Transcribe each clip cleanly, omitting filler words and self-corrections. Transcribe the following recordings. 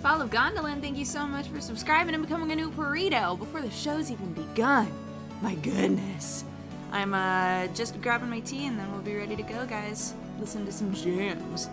Fall of Gondolin, thank you so much for subscribing and becoming a new burrito before the show's even begun. My goodness. I'm just grabbing my tea and then we'll be ready to go, guys. Listen to some jams.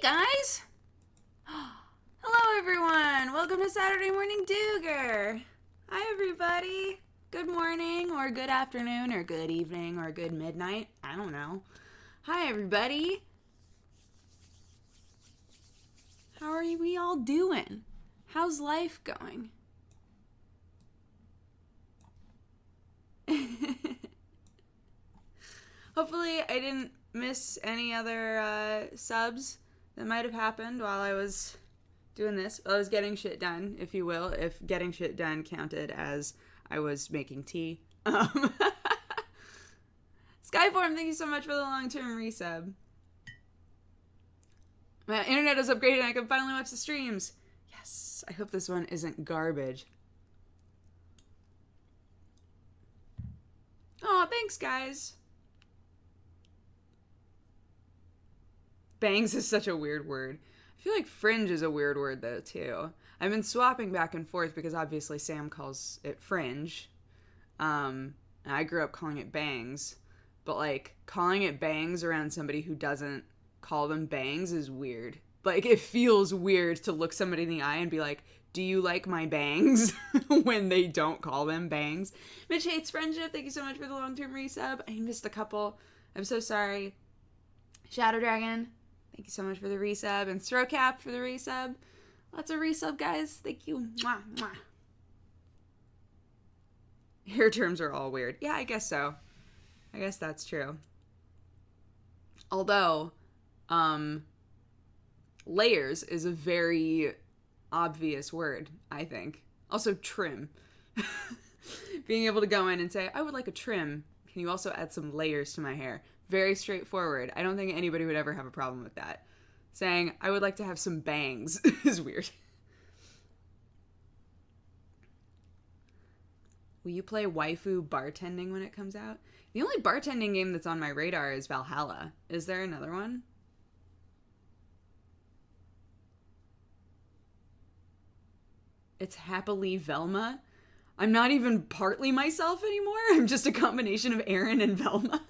guys! Hello everyone! Welcome to Saturday Morning Dooger! Hi everybody! Good morning, or good afternoon, or good evening, or good midnight. I don't know. Hi everybody! How are we all doing? How's life going? Hopefully I didn't miss any other subs that might have happened while I was doing this. I was getting shit done, if you will, if getting shit done counted as I was making tea. Skyform, thank you so much for the long-term resub. My internet is upgraded and I can finally watch the streams. Yes, I hope this one isn't garbage. Aw, thanks, guys. Bangs is such a weird word. I feel like fringe is a weird word, though, too. I've been swapping back and forth because obviously Sam calls it fringe. And I grew up calling it bangs. But, like, calling it bangs around somebody who doesn't call them bangs is weird. Like, it feels weird to look somebody in the eye and be like, do you like my bangs? When they don't call them bangs. Mitch hates friendship. Thank you so much for the long-term resub. I missed a couple. I'm so sorry. Shadow Dragon, thank you so much for the resub. And Throwcap for the resub. Lots of resub, guys. Thank you. Mwah, mwah. Hair terms are all weird. Yeah, I guess so. I guess that's true. Although, layers is a very obvious word, I think. Also, trim. Being able to go in and say, I would like a trim. Can you also add some layers to my hair? Very straightforward. I don't think anybody would ever have a problem with that. Saying, I would like to have some bangs is weird. Will you play waifu bartending when it comes out? The only bartending game that's on my radar is Valhalla. Is there another one? It's Happily Velma. I'm not even partly myself anymore. I'm just a combination of Aaron and Velma.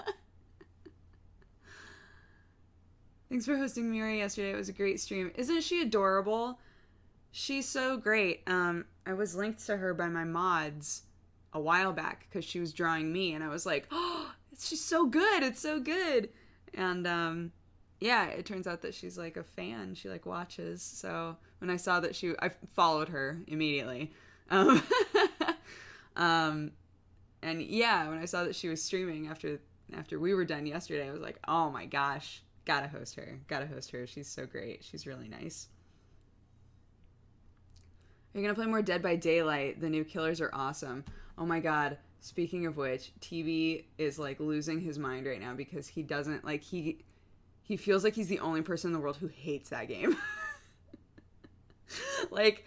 Thanks for hosting Miri yesterday. It was a great stream. Isn't she adorable? She's so great. I was linked to her by my mods a while back because she was drawing me, and I was like, oh, she's so good. It's so good. And yeah, it turns out that she's like a fan. She like watches. So when I saw that I followed her immediately. And yeah, when I saw that she was streaming after we were done yesterday, I was like, oh my gosh. Gotta host her. She's so great. She's really nice. Are you gonna play more Dead by Daylight? The new killers are awesome. Oh my god. Speaking of which, TV is like losing his mind right now because he doesn't like he feels like he's the only person in the world who hates that game. Like,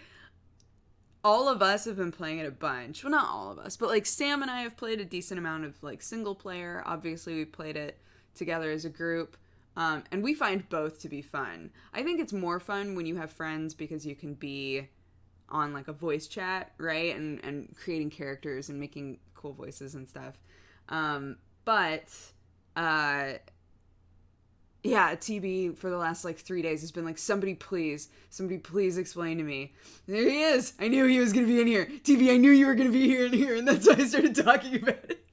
all of us have been playing it a bunch. Well, not all of us, but like Sam and I have played a decent amount of like single player. Obviously, we played it together as a group. And we find both to be fun. I think it's more fun when you have friends because you can be on like a voice chat, right? And creating characters and making cool voices and stuff. Yeah, TB for the last like 3 days has been like, somebody please explain to me. There he is. I knew he was going to be in here. TB, I knew you were going to be here and here. And that's why I started talking about it.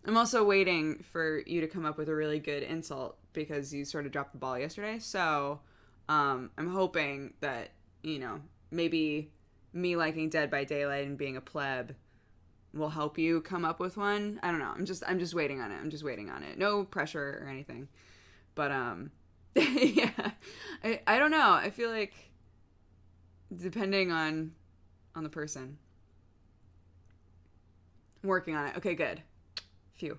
I'm also waiting for you to come up with a really good insult because you sort of dropped the ball yesterday. So I'm hoping that, you know, maybe me liking Dead by Daylight and being a pleb will help you come up with one. I don't know. I'm just waiting on it. No pressure or anything. But yeah. I don't know. I feel like depending on the person. I'm working on it. Okay, good. Phew.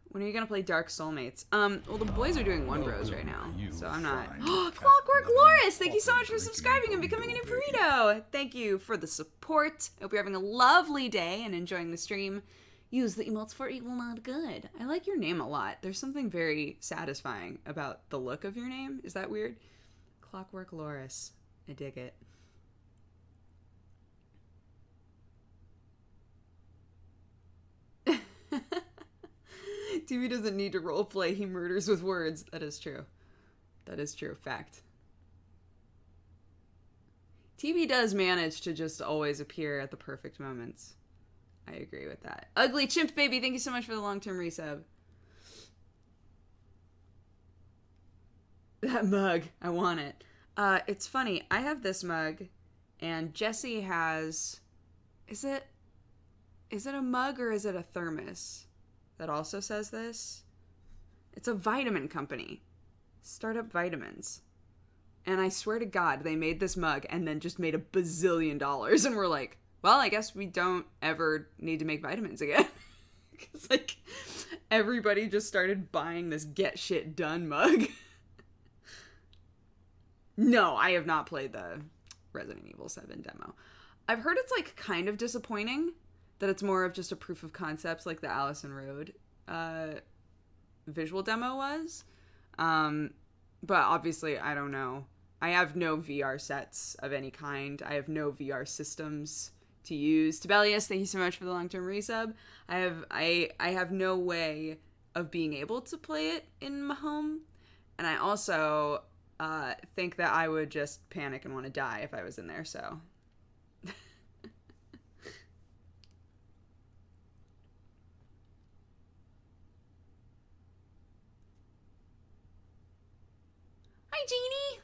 When are you gonna play Dark Soulmates? Well, the boys are doing One Bros right now, so I'm not. Clockwork Loris, thank you so much for subscribing and becoming a new burrito. Thank you for the support. I hope you're having a lovely day and enjoying the stream. Use the emotes for evil, not good. I like your name a lot. There's something very satisfying about the look of your name. Is that weird? Clockwork Loris. I dig it. TV doesn't need to roleplay. He murders with words. That is true. That is true. Fact. TV does manage to just always appear at the perfect moments. I agree with that. Ugly Chimp Baby, thank you so much for the long-term resub. That mug. I want it. It's funny. I have this mug, and Jesse has... Is it a mug or is it a thermos that also says this? It's a vitamin company. Startup Vitamins. And I swear to God, they made this mug and then just made $1 bazillion. And we're like, well, I guess we don't ever need to make vitamins again. Because, like, everybody just started buying this get shit done mug. No, I have not played the Resident Evil 7 demo. I've heard it's, like, kind of disappointing. That it's more of just a proof of concepts like the Allison Road visual demo was. But obviously, I don't know. I have no VR sets of any kind. I have no VR systems to use. Tibelius, thank you so much for the long-term resub. I have no way of being able to play it in my home. And I also think that I would just panic and want to die if I was in there, so... Hi, Jeannie.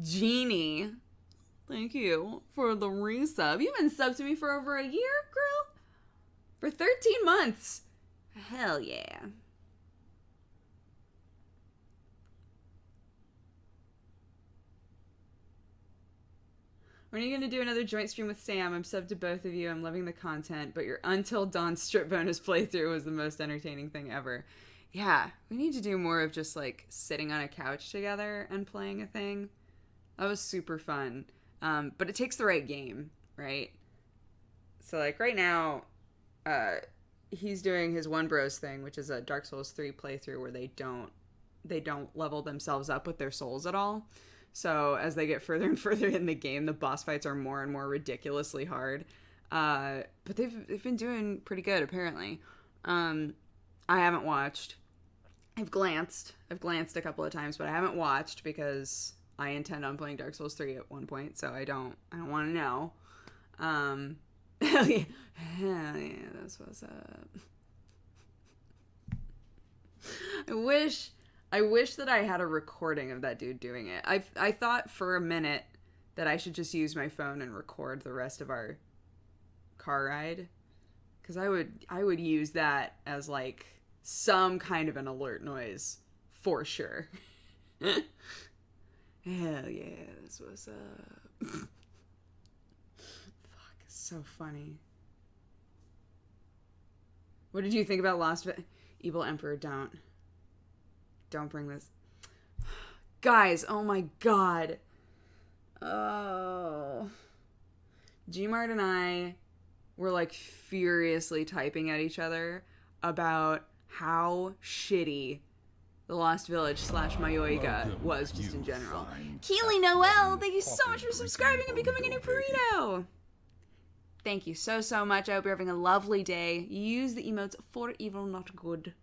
Jeannie, thank you for the resub. You've been subbed to me for over a year, girl. For 13 months. Hell yeah. When are you going to do another joint stream with Sam? I'm subbed to both of you. I'm loving the content, but your Until Dawn strip bonus playthrough was the most entertaining thing ever. Yeah, we need to do more of just, like, sitting on a couch together and playing a thing. That was super fun. But it takes the right game, right? So, like, right now, he's doing his One Bros thing, which is a Dark Souls 3 playthrough where they don't level themselves up with their souls at all. So as they get further and further in the game, the boss fights are more and more ridiculously hard. But they've been doing pretty good, apparently. I haven't watched. I've glanced a couple of times, but I haven't watched because I intend on playing Dark Souls 3 at one point, so I don't want to know. Hell yeah, that's what's up. I wish that I had a recording of that dude doing it. I thought for a minute that I should just use my phone and record the rest of our car ride. Because I would use that as, like, some kind of an alert noise. For sure. Hell yeah, that's what's up. Fuck, it's so funny. What did you think about Lost Evil Emperor? Don't bring this. Guys, oh my god. Oh. Gmart and I were, like, furiously typing at each other about how shitty The Lost Village / Mayoiga was just in general. Keely Noel, thank you so much for subscribing and becoming a new burrito. Thank you so much. I hope you're having a lovely day. Use the emotes for evil, not good.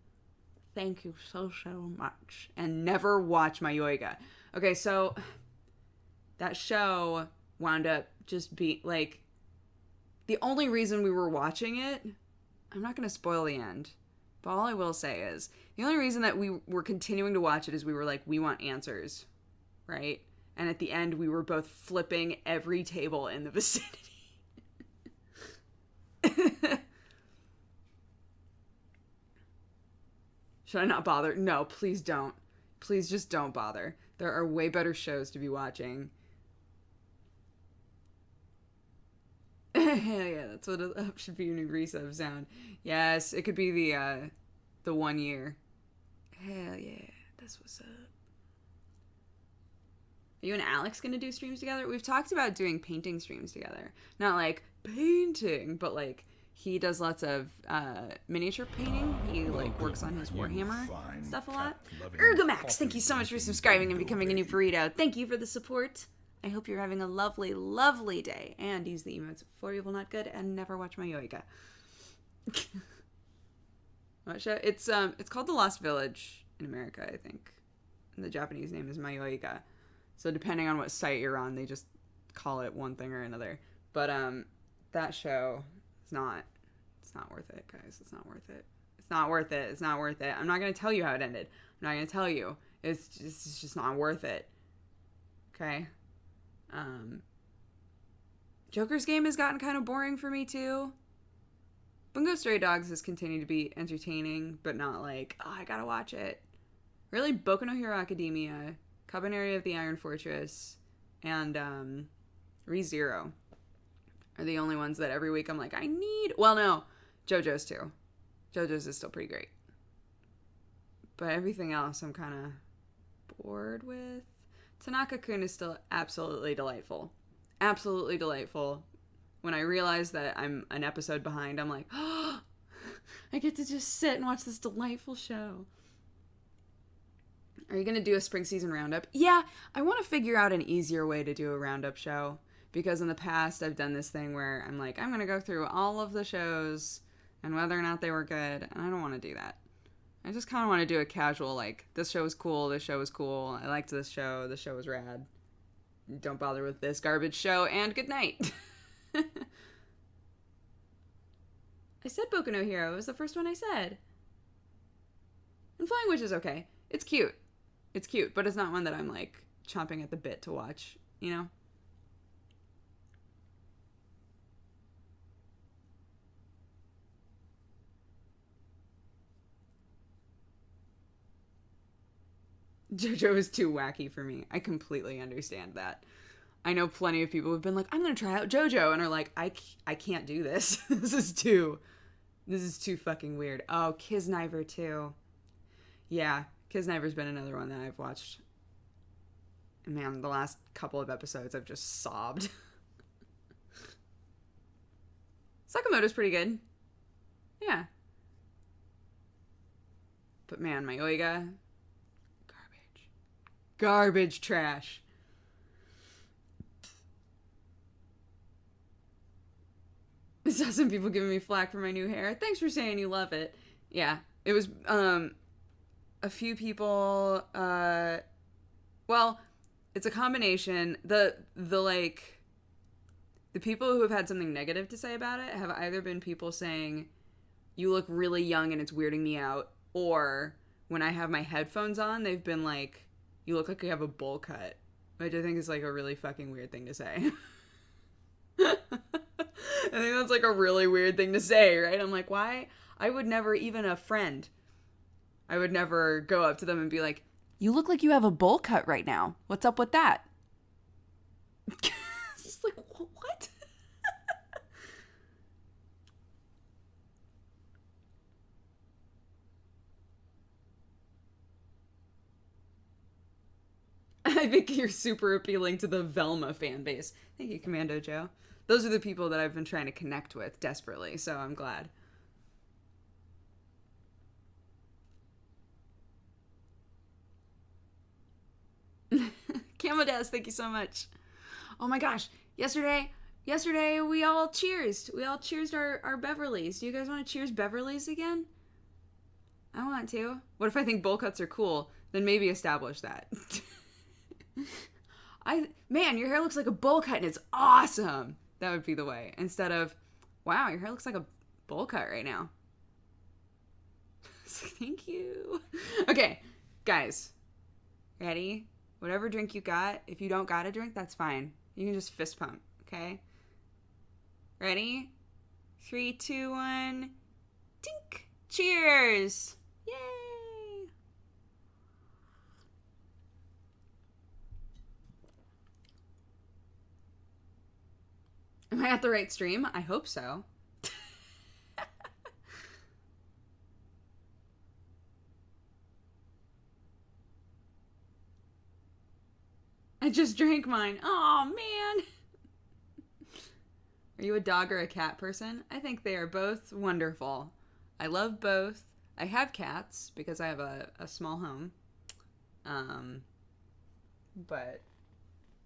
Thank you so much. And never watch Mayoiga. Okay, so that show wound up just being, like, the only reason we were watching it, I'm not going to spoil the end, but all I will say is, the only reason that we were continuing to watch it is we were like, we want answers, right? And at the end, we were both flipping every table in the vicinity. Should I not bother? No, please don't. Please just don't bother. There are way better shows to be watching. Hell yeah, that's what it should be, a new resub sound. Yes, it could be the 1 year. Hell yeah, that's what's up. Are you and Alex gonna do streams together? We've talked about doing painting streams together. Not like painting, but like he does lots of miniature painting. He like works on his Warhammer stuff a lot. Ergomax, thank you so much for subscribing and becoming a new burrito. Thank you for the support. I hope you're having a lovely, lovely day. And use the emotes for evil, not good, and never watch my Yoiga. What show? It's called The Lost Village in America, I think. And the Japanese name is Mayoiga. So depending on what site you're on, they just call it one thing or another. But that show is not. It's not worth it, guys. It's not worth it. It's not worth it. It's not worth it. I'm not gonna tell you how it ended. I'm not gonna tell you. It's just not worth it. Okay. Joker's Game has gotten kind of boring for me too. Bungo Stray Dogs has continued to be entertaining, but not like, oh, I gotta watch it. Really, Boku no Hero Academia, Cabaneri of the Iron Fortress, and ReZero are the only ones that every week I'm like, I need... Well, no, JoJo's too. JoJo's is still pretty great. But everything else I'm kind of bored with. Tanaka-kun is still absolutely delightful. Absolutely delightful. When I realize that I'm an episode behind, I'm like, oh, I get to just sit and watch this delightful show. Are you going to do a spring season roundup? Yeah, I want to figure out an easier way to do a roundup show. Because in the past, I've done this thing where I'm like, I'm going to go through all of the shows and whether or not they were good. And I don't want to do that. I just kind of want to do a casual, like, this show was cool, this show was cool, I liked this show was rad. Don't bother with this garbage show, and good night. I said Boku no Hero. It was the first one I said. And Flying Witch is okay. It's cute. It's cute, but it's not one that I'm, like, chomping at the bit to watch, you know? JoJo is too wacky for me. I completely understand that. I know plenty of people who've been like, I'm going to try out JoJo, and are like, I can't do this. This is too fucking weird. Oh, Kisniver too. Yeah, Kisniver's been another one that I've watched. Man, the last couple of episodes I've just sobbed. Sakamoto's pretty good. Yeah. But man, my Oiga... Garbage trash. I saw some people giving me flack for my new hair. Thanks for saying you love it. Yeah, it was a few people. Well, it's a combination. The people who have had something negative to say about it have either been people saying you look really young and it's weirding me out, or when I have my headphones on, they've been like, you look like you have a bowl cut, which I think is like a really fucking weird thing to say. I think that's like a really weird thing to say, right? I'm like, why? I would never, even a friend, I would never go up to them and be like, you look like you have a bowl cut right now. What's up with that? It's just like, what? I think you're super appealing to the Velma fan base. Thank you, Commando Joe. Those are the people that I've been trying to connect with desperately, so I'm glad. Camodes, thank you so much. Oh my gosh, yesterday we all cheersed. We all cheersed our Beverleys. Do you guys want to cheers Beverleys again? I want to. What if I think bowl cuts are cool? Then maybe establish that. Man, your hair looks like a bowl cut and it's awesome. That would be the way. Instead of, wow, your hair looks like a bowl cut right now. Thank you. Okay, guys. Ready? Whatever drink you got, if you don't got a drink, that's fine. You can just fist pump, okay? Ready? 3, 2, 1. Tink! Cheers! Yay! Am I at the right stream? I hope so. I just drank mine. Oh man. Are you a dog or a cat person? I think they are both wonderful. I love both. I have cats because I have a small home. But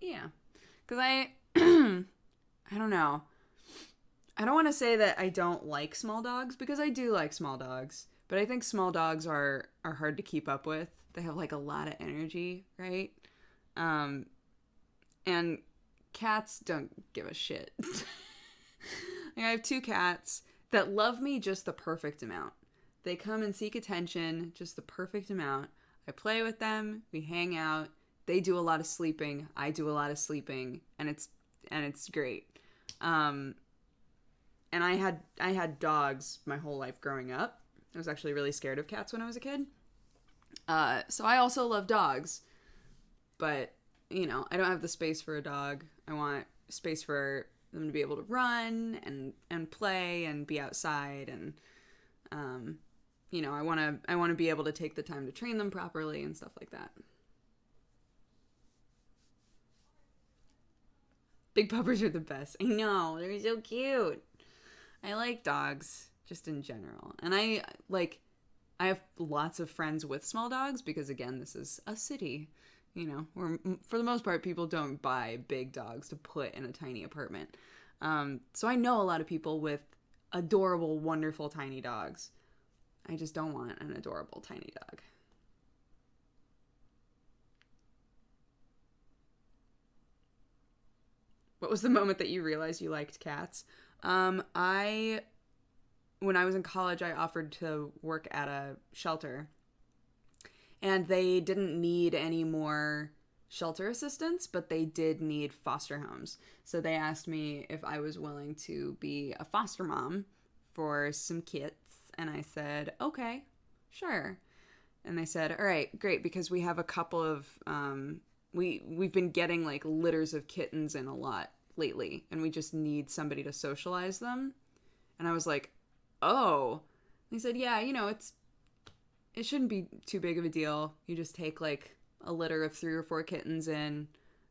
yeah. Because I don't know. I don't want to say that I don't like small dogs, because I do like small dogs. But I think small dogs are hard to keep up with. They have like a lot of energy, right? And cats don't give a shit. Like, I have 2 cats that love me just the perfect amount. They come and seek attention just the perfect amount. I play with them, we hang out. They do a lot of sleeping, I do a lot of sleeping, and it's great. And I had dogs my whole life growing up. I was actually really scared of cats when I was a kid. So I also love dogs. But, you know, I don't have the space for a dog. I want space for them to be able to run and play and be outside, and you know, I want to be able to take the time to train them properly and stuff like that. Big puppers are the best. I know, they're so cute. I like dogs just in general. And I have lots of friends with small dogs because, again, this is a city, you know, where for the most part people don't buy big dogs to put in a tiny apartment. So I know a lot of people with adorable, wonderful tiny dogs. I just don't want an adorable tiny dog. What was the moment that you realized you liked cats? I When I was in college, I offered to work at a shelter, and they didn't need any more shelter assistance, but they did need foster homes. So they asked me if I was willing to be a foster mom for some kids, and I said, okay, sure. And they said, all right, great, because we have a couple of we've been getting like litters of kittens in a lot lately, and we just need somebody to socialize them. And I was like, oh. And he said, yeah, you know, it shouldn't be too big of a deal. You just take like a litter of 3 or 4 kittens in,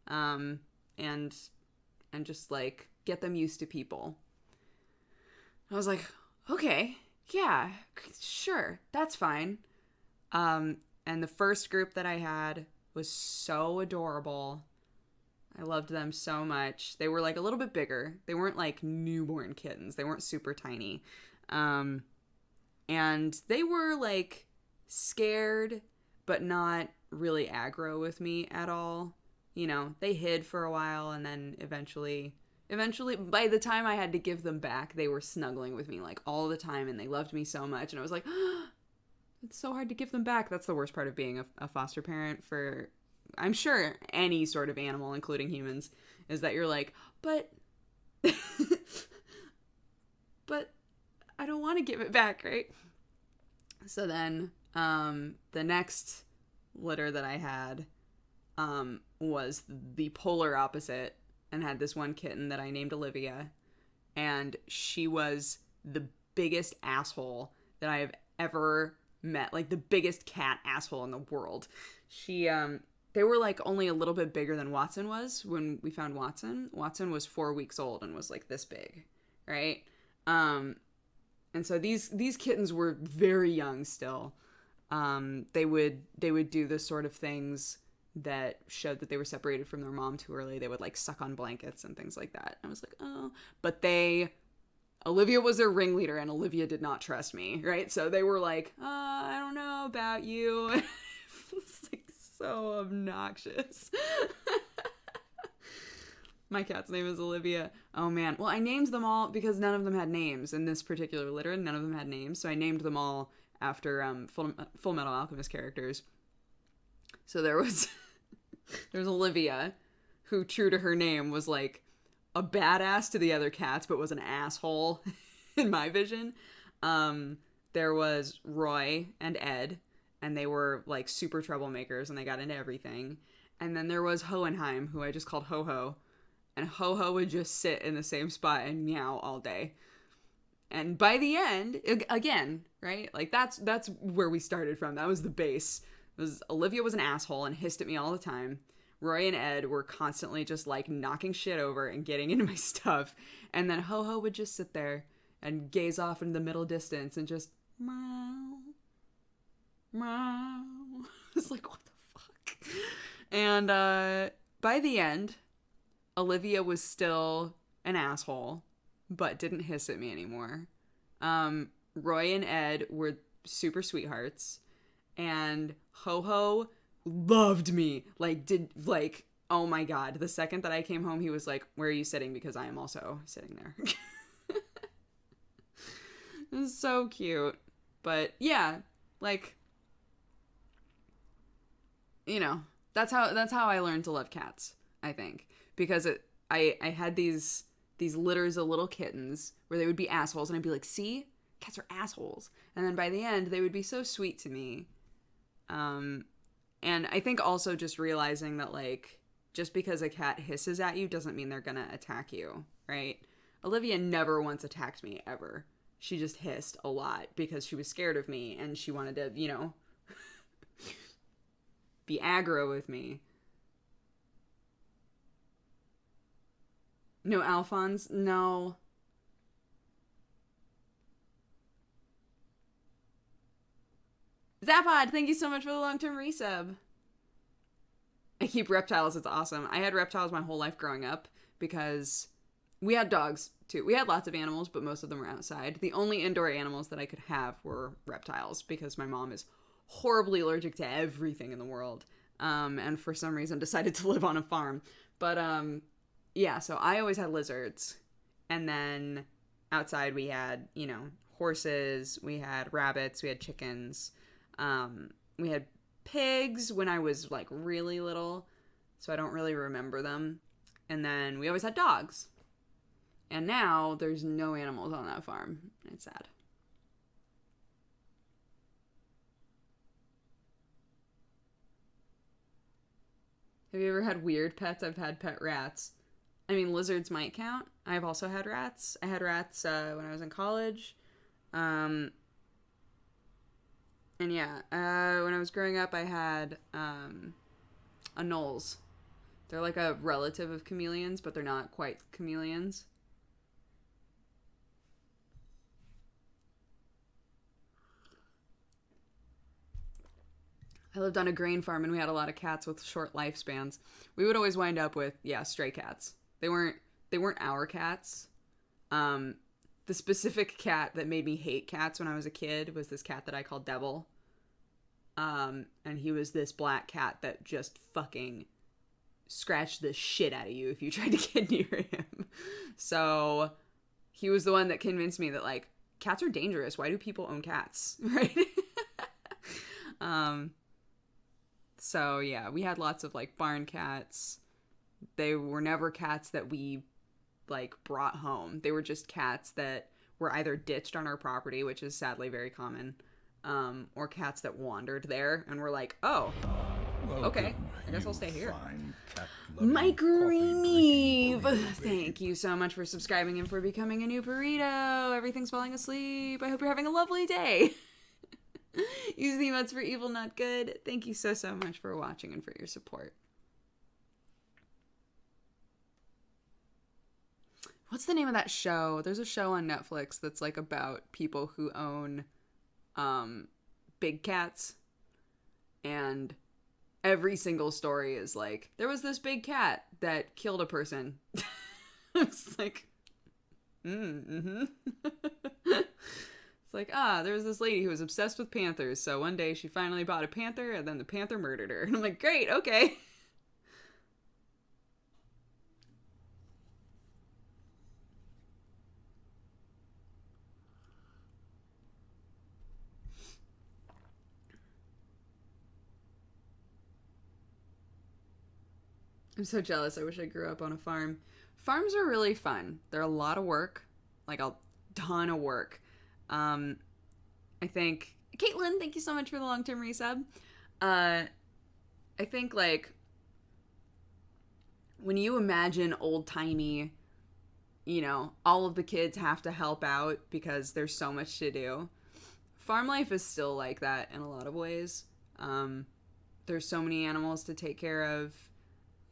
and just like get them used to people. I was like, okay, yeah, sure, that's fine. And the first group that I had was so adorable. I loved them so much. They were like a little bit bigger. They weren't like newborn kittens. They weren't super tiny. And they were like scared, but not really aggro with me at all. You know, they hid for a while, and then eventually, by the time I had to give them back, they were snuggling with me like all the time, and they loved me so much. And I was like, oh, it's so hard to give them back. That's the worst part of being a foster parent for, I'm sure, any sort of animal, including humans, is that you're like, but I don't want to give it back, right? So then the next litter that I had was the polar opposite, and had this one kitten that I named Olivia, and she was the biggest asshole that I have ever met, like the biggest cat asshole in the world. They were like only a little bit bigger than Watson was when we found Watson. Watson was 4 weeks old and was like this big, right? And so these kittens were very young still. They would do the sort of things that showed that they were separated from their mom too early. They would like suck on blankets and things like that. And I was like, oh, but Olivia was their ringleader, and Olivia did not trust me, right? So they were like, I don't know about you. It's like so obnoxious. My cat's name is Olivia. Oh man. Well, I named them all because none of them had names in this particular litter. None of them had names, so I named them all after Full Metal Alchemist characters. So there was Olivia, who, true to her name, was like a badass to the other cats, but was an asshole in my vision. There was Roy and Ed, and they were like super troublemakers, and they got into everything. And then there was Hohenheim, who I just called Ho-Ho. And Ho-Ho would just sit in the same spot and meow all day. And by the end, again, right? Like that's where we started from. That was the base. Olivia was an asshole and hissed at me all the time. Roy and Ed were constantly just like knocking shit over and getting into my stuff. And then Ho-Ho would just sit there and gaze off into the middle distance and just meow, meow. It's like, what the fuck? And by the end, Olivia was still an asshole, but didn't hiss at me anymore. Roy and Ed were super sweethearts, and Ho-Ho loved me. Oh my god. The second that I came home, he was like, where are you sitting? Because I am also sitting there. It was so cute. But yeah, like, you know, that's how I learned to love cats, I think. Because I had these litters of little kittens where they would be assholes, and I'd be like, see? Cats are assholes. And then by the end, they would be so sweet to me. And I think also just realizing that, like, just because a cat hisses at you doesn't mean they're gonna attack you, right? Olivia never once attacked me, ever. She just hissed a lot because she was scared of me and she wanted to, be aggro with me. No, Alphonse? No. Zapod, thank you so much for the long-term resub. I keep reptiles, it's awesome. I had reptiles my whole life growing up because we had dogs too. We had lots of animals, but most of them were outside. The only indoor animals that I could have were reptiles because my mom is horribly allergic to everything in the world. And for some reason decided to live on a farm. But yeah, so I always had lizards. And then outside we had, horses, we had rabbits, we had chickens. We had pigs when I was like really little, so I don't really remember them. And then we always had dogs. And now there's no animals on that farm. It's sad. Have you ever had weird pets? I've had pet rats. I mean, lizards might count. I've also had rats. I had rats when I was in college. And yeah, when I was growing up, I had anoles. They're like a relative of chameleons, but they're not quite chameleons. I lived on a grain farm and we had a lot of cats with short lifespans. We would always wind up with, stray cats. They weren't our cats. The specific cat that made me hate cats when I was a kid was this cat that I called Devil. And he was this black cat that just fucking scratched the shit out of you if you tried to get near him. So he was the one that convinced me that, like, cats are dangerous. Why do people own cats? Right? So yeah, we had lots of like barn cats. They were never cats that we like brought home. They were just cats that were either ditched on our property, which is sadly very common, or cats that wandered there and were like, oh, okay, I guess I'll stay here. Mike Reeve, thank you so much for subscribing and for becoming a new burrito. Everything's falling asleep. I hope you're having a lovely day. Use the emotes for evil, not good. Thank you so much for watching and for your support. What's the name of that show? There's a show on Netflix that's like about people who own big cats, and every single story is like, there was this big cat that killed a person. It's like, mm-hmm. It's like, there was this lady who was obsessed with panthers, so one day she finally bought a panther, and then the panther murdered her. And I'm like, great, okay. I'm so jealous. I wish I grew up on a farm. Farms are really fun. They're a lot of work, like a ton of work. I think, Caitlin, thank you so much for the long-term resub. I think, like, when you imagine old-timey, all of the kids have to help out because there's so much to do. Farm life is still like that in a lot of ways. There's so many animals to take care of.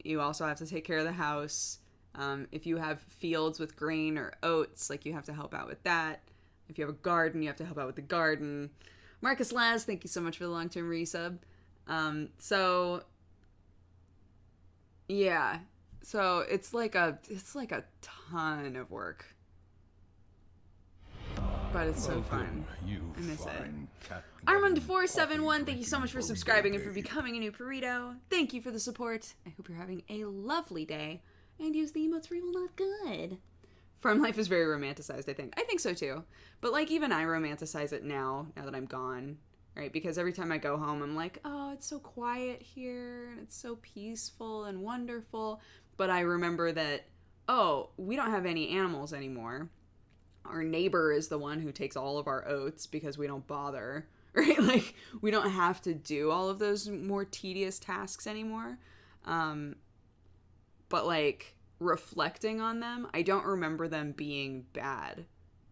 You also have to take care of the house. If you have fields with grain or oats, like, you have to help out with that. If you have a garden, you have to help out with the garden. Marcus Laz, thank you so much for the long-term resub. So, yeah. So it's like a ton of work. But it's so fun. I miss it. Armand471, thank you so much for subscribing and for becoming a new burrito. Thank you for the support. I hope you're having a lovely day. And use the emotes for evil not good. Farm life is very romanticized, I think. I think so too. But like even I romanticize it now that I'm gone. Right? Because every time I go home, I'm like, oh, it's so quiet here. And it's so peaceful and wonderful. But I remember that, oh, we don't have any animals anymore. Our neighbor is the one who takes all of our oats because we don't bother, right? Like, we don't have to do all of those more tedious tasks anymore. But, like, reflecting on them, I don't remember them being bad,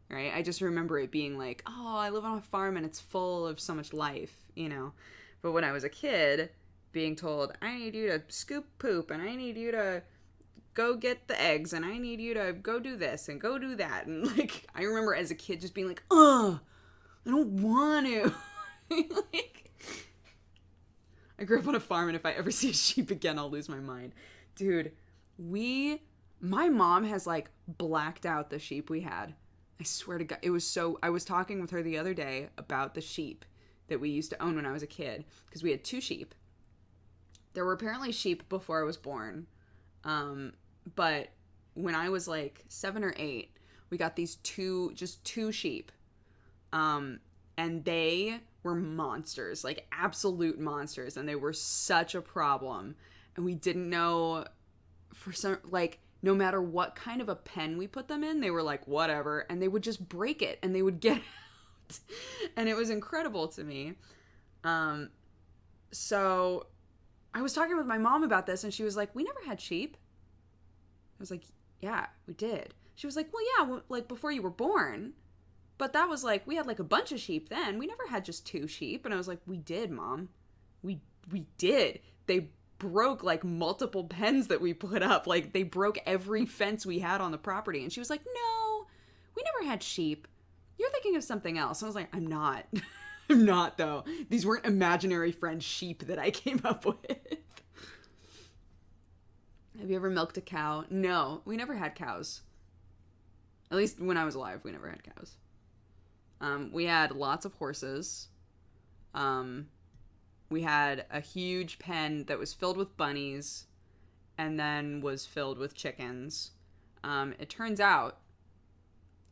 right? I just remember it being like, oh, I live on a farm and it's full of so much life, you know? But when I was a kid, being told, I need you to scoop poop and I need you to go get the eggs and I need you to go do this and go do that, and like I remember as a kid just being like, I don't want to. Like, I grew up on a farm and if I ever see a sheep again I'll lose my mind. Dude, my mom has like blacked out the sheep we had. I swear to God, it was so, I was talking with her the other day about the sheep that we used to own when I was a kid, because we had 2 sheep. There were apparently sheep before I was born. But when I was like 7 or 8, we got these 2 sheep. And they were monsters, like absolute monsters. And they were such a problem. And we didn't know for some, like, no matter what kind of a pen we put them in, they were like, whatever. And they would just break it and they would get out. And it was incredible to me. So I was talking with my mom about this and she was like, we never had sheep. I was like, yeah, we did. She was like, well, yeah, like before you were born. But that was like, we had like a bunch of sheep then. We never had just 2 sheep. And I was like, we did, Mom. We did. They broke like multiple pens that we put up. Like they broke every fence we had on the property. And she was like, no, we never had sheep. You're thinking of something else. And I was like, I'm not. I'm not though. These weren't imaginary friend sheep that I came up with. Have you ever milked a cow? No, we never had cows. At least when I was alive, we never had cows. We had lots of horses. We had a huge pen that was filled with bunnies and then was filled with chickens. It turns out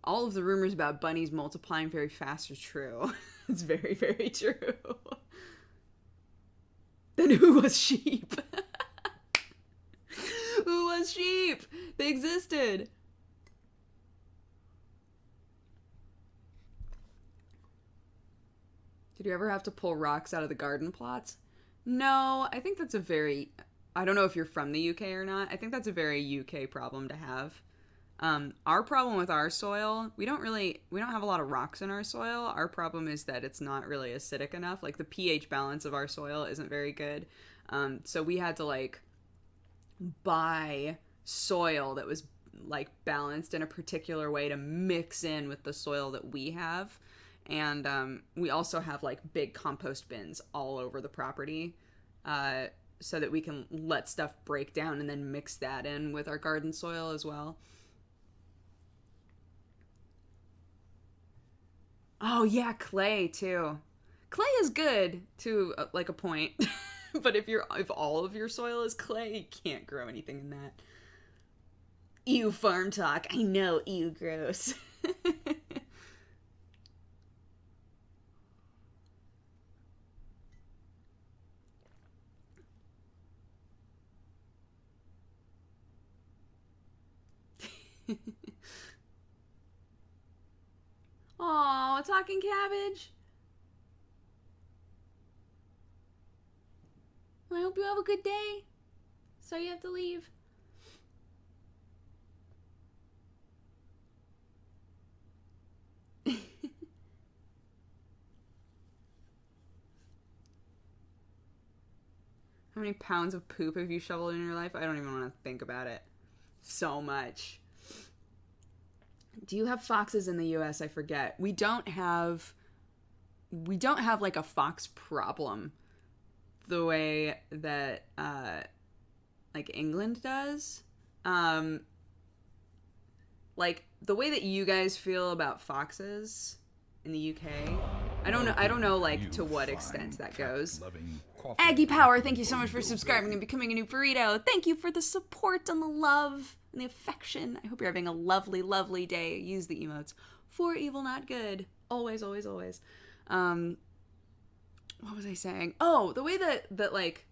all of the rumors about bunnies multiplying very fast are true. It's very, very true. Then who was sheep? Who was sheep? They existed. Did you ever have to pull rocks out of the garden plots? No, I think that's a very, I don't know if you're from the UK or not. I think that's a very UK problem to have. Our problem with our soil, we don't have a lot of rocks in our soil. Our problem is that it's not really acidic enough. Like the pH balance of our soil isn't very good. So we had to like buy soil that was like balanced in a particular way to mix in with the soil that we have. And we also have like big compost bins all over the property so that we can let stuff break down and then mix that in with our garden soil as well. Oh yeah, clay too. Clay is good to like a point. But if all of your soil is clay, you can't grow anything in that. Ew, farm talk. I know, ew, gross. Aw, talking cabbage. I hope you have a good day. Sorry you have to leave. How many pounds of poop have you shoveled in your life? I don't even want to think about it. So much. Do you have foxes in the US? I forget. We don't have like a fox problem the way that like England does. Like the way that you guys feel about foxes in the UK, I don't know like to what extent that goes. Aggie Power, thank you so much for subscribing and becoming a new burrito. Thank you for the support and the love and the affection. I hope you're having a lovely, lovely day. Use the emotes for evil, not good. Always, always, always. What was I saying? Oh, the way that like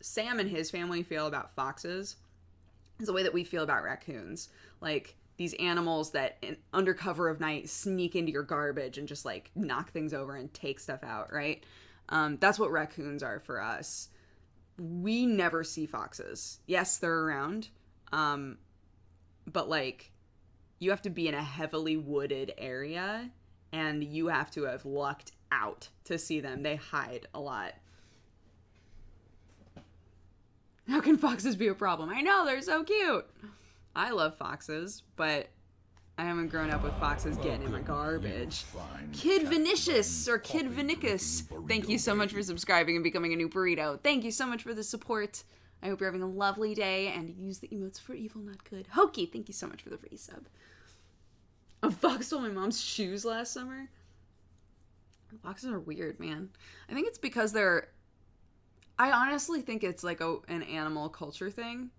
Sam and his family feel about foxes is the way that we feel about raccoons. Like these animals that under cover of night sneak into your garbage and just like knock things over and take stuff out, right? That's what raccoons are for us. We never see foxes. Yes, they're around. But like you have to be in a heavily wooded area and you have to have lucked out to see them. They hide a lot. How can foxes be a problem? I know, they're so cute. I love foxes, but I haven't grown up with foxes getting in my garbage. Kid Vinicius, or Kid Vinicus, thank you so much for subscribing and becoming a new burrito. Thank you so much for the support. I hope you're having a lovely day, and use the emotes for evil, not good. Hokey, thank you so much for the resub. A fox stole my mom's shoes last summer. Foxes are weird, man. I think it's because I honestly think it's like an animal culture thing,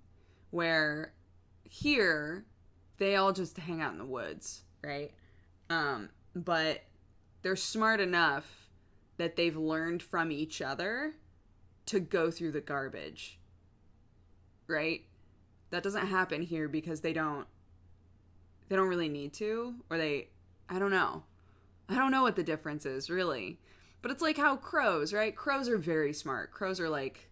where here they all just hang out in the woods, right? But they're smart enough that they've learned from each other to go through the garbage, right? That doesn't happen here because they don't really need to, or I don't know. I don't know what the difference is, really. But it's like how crows, right? Crows are very smart. Crows are like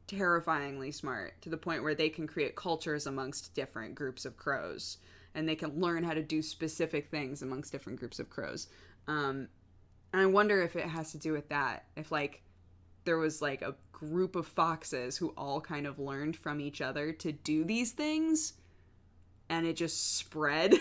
terrifyingly smart to the point where they can create cultures amongst different groups of crows, and they can learn how to do specific things amongst different groups of crows. And I wonder if it has to do with that. If like there was like a group of foxes who all kind of learned from each other to do these things, and it just spread.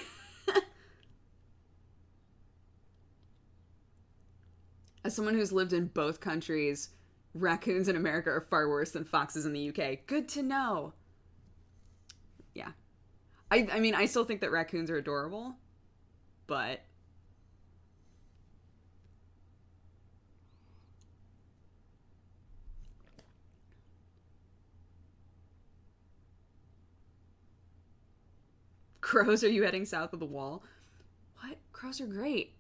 As someone who's lived in both countries, raccoons in America are far worse than foxes in the UK. Good to know. Yeah. I mean, I still think that raccoons are adorable, but crows, are you heading south of the wall? What? Crows are great.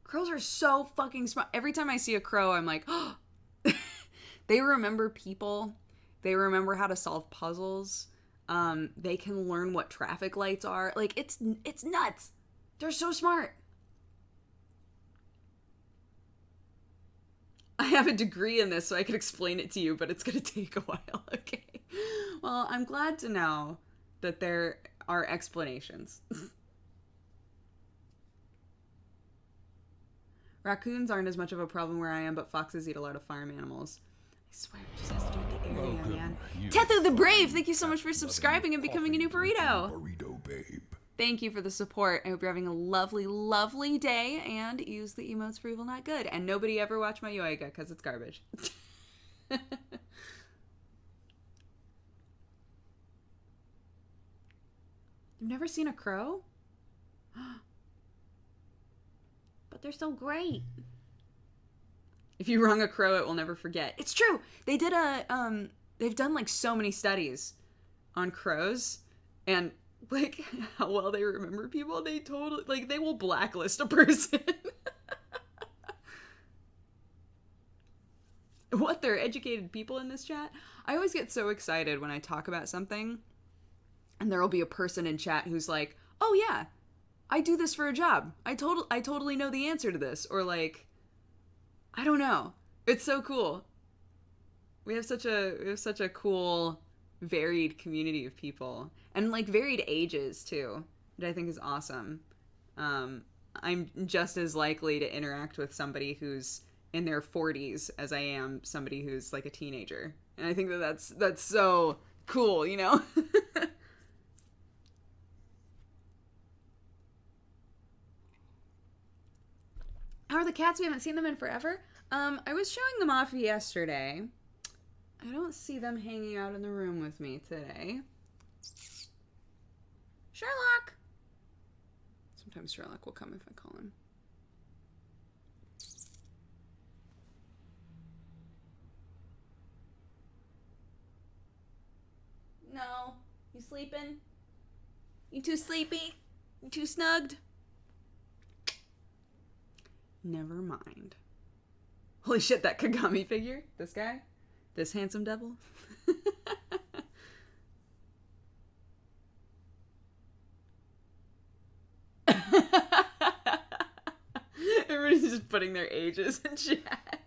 Crows are so fucking smart. Every time I see a crow, I'm like, oh, they remember people. They remember how to solve puzzles. They can learn what traffic lights are. Like, it's nuts. They're so smart. I have a degree in this, so I can explain it to you, but it's going to take a while, okay? Well, I'm glad to know that there are explanations. Raccoons aren't as much of a problem where I am, but foxes eat a lot of farm animals. I swear, it just has to do with the area, man. Tethu the Brave, thank you so much for subscribing and becoming a new burrito. Thank you for the support. I hope you're having a lovely, lovely day, and use the emotes for evil, not good. And nobody ever watch my Yoiga, because it's garbage. You've never seen a crow? But they're so great. If you wrong a crow, it will never forget. It's true. They did they've done like so many studies on crows and like how well they remember people. They totally, like, they will blacklist a person. What, they're educated people in this chat? I always get so excited when I talk about something and there will be a person in chat who's like, oh yeah, I do this for a job. I totally know the answer to this. Or like, I don't know. It's so cool. We have such a cool, varied community of people, and like varied ages too, that I think is awesome. I'm just as likely to interact with somebody who's in their 40s as I am somebody who's like a teenager, and I think that's so cool, you know. How are the cats? We haven't seen them in forever. I was showing them off yesterday. I don't see them hanging out in the room with me today. Sherlock! Sometimes Sherlock will come if I call him. No. You sleeping? You too sleepy? You too snugged? Never mind. Holy shit, that Kagami figure? This guy? This handsome devil? Everybody's just putting their ages in chat.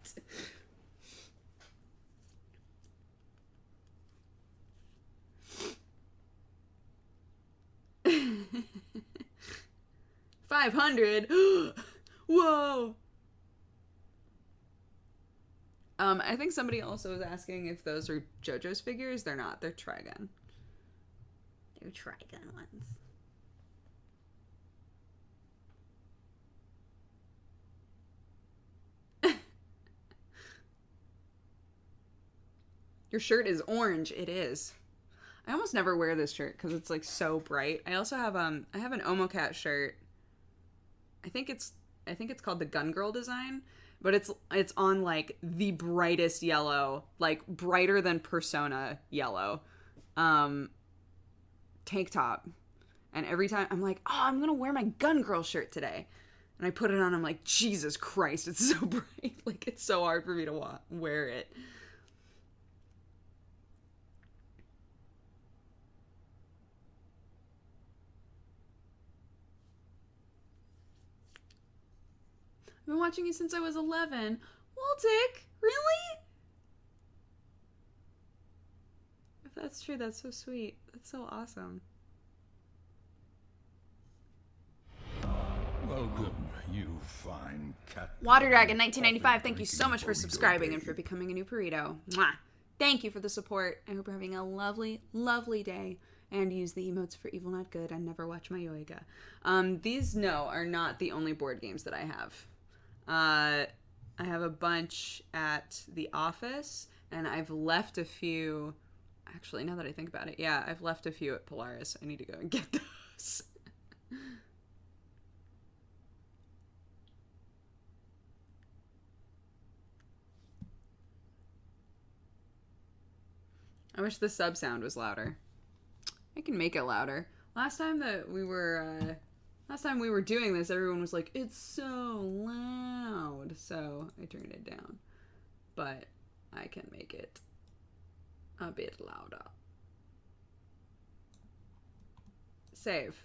$500. Whoa. I think somebody also was asking if those are JoJo's figures. They're not. They're Trigun. They're Trigun ones. Your shirt is orange. It is. I almost never wear this shirt because it's like so bright. I also have I have an Omocat shirt. I think it's called the Gun Girl design, but it's on like the brightest yellow, like brighter than Persona yellow, tank top. And every time I'm like, oh, I'm gonna wear my Gun Girl shirt today, and I put it on. I'm like, Jesus Christ, it's so bright. Like it's so hard for me to wear it. I've been watching you since I was 11. Waltic, really? If that's true, that's so sweet. That's so awesome. Welcome, you fine cat. Water Dragon 1995, thank you so much for subscribing and for becoming a new burrito. Mwah. Thank you for the support. I hope you're having a lovely, lovely day. And use the emotes for Evil Not Good. I never watch my Yoiga. These, are not the only board games that I have. I have a bunch at the office, and I've left a few. Actually, now that I think about it, yeah, I've left a few at Polaris. I need to go and get those. I wish the sub sound was louder. I can make it louder. Last time we were doing this, everyone was like, it's so loud. So I turned it down. But I can make it a bit louder. Save.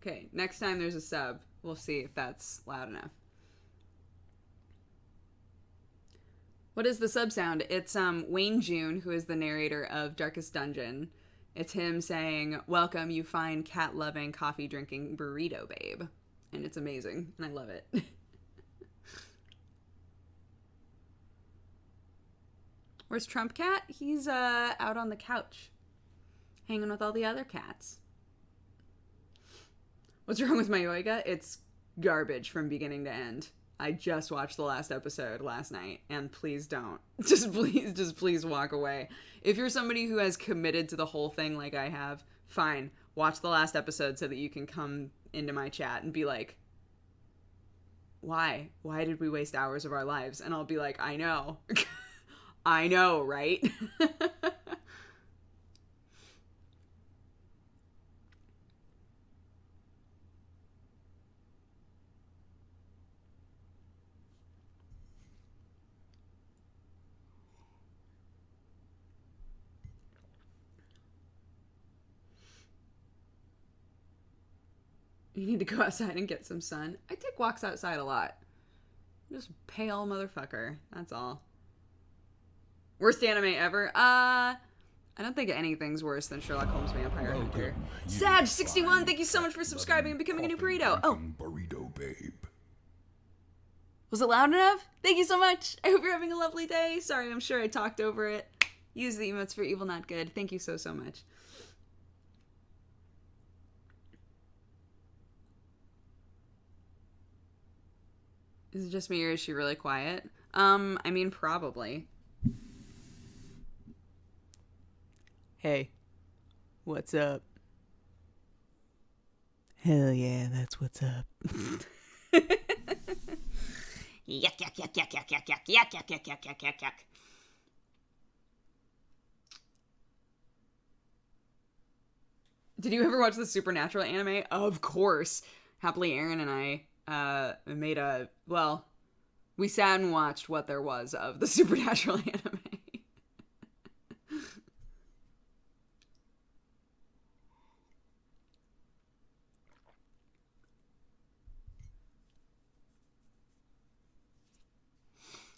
Okay, next time there's a sub, we'll see if that's loud enough. What is the sub sound? It's Wayne June, who is the narrator of Darkest Dungeon. It's him saying, welcome, you fine cat-loving, coffee-drinking burrito babe. And it's amazing, and I love it. Where's Trump Cat? He's out on the couch, hanging with all the other cats. What's wrong with my Yoiga? It's garbage from beginning to end. I just watched the last episode last night, and please don't. Just please walk away. If you're somebody who has committed to the whole thing like I have, fine. Watch the last episode so that you can come into my chat and be like, why? Why did we waste hours of our lives? And I'll be like, I know. I know, right? You need to go outside and get some sun. I take walks outside a lot. I'm just a pale motherfucker. That's all. Worst anime ever? I don't think anything's worse than Sherlock Holmes Vampire Hunter. Sag61, thank you so much for subscribing and becoming a new burrito. Oh. Burrito babe. Was it loud enough? Thank you so much. I hope you're having a lovely day. Sorry, I'm sure I talked over it. Use the emotes for Evil Not Good. Thank you so much. Is it just me or is she really quiet? I mean, probably. Hey. What's up? Hell yeah, that's what's up. Yuck, yuck, yuck, yuck, yuck, yuck, yuck, yuck, yuck, yuck, yuck, yuck, yuck, yuck. Did you ever watch the Supernatural anime? Of course. Happily, Aaron and I made a, well, we sat and watched what there was of the Supernatural anime.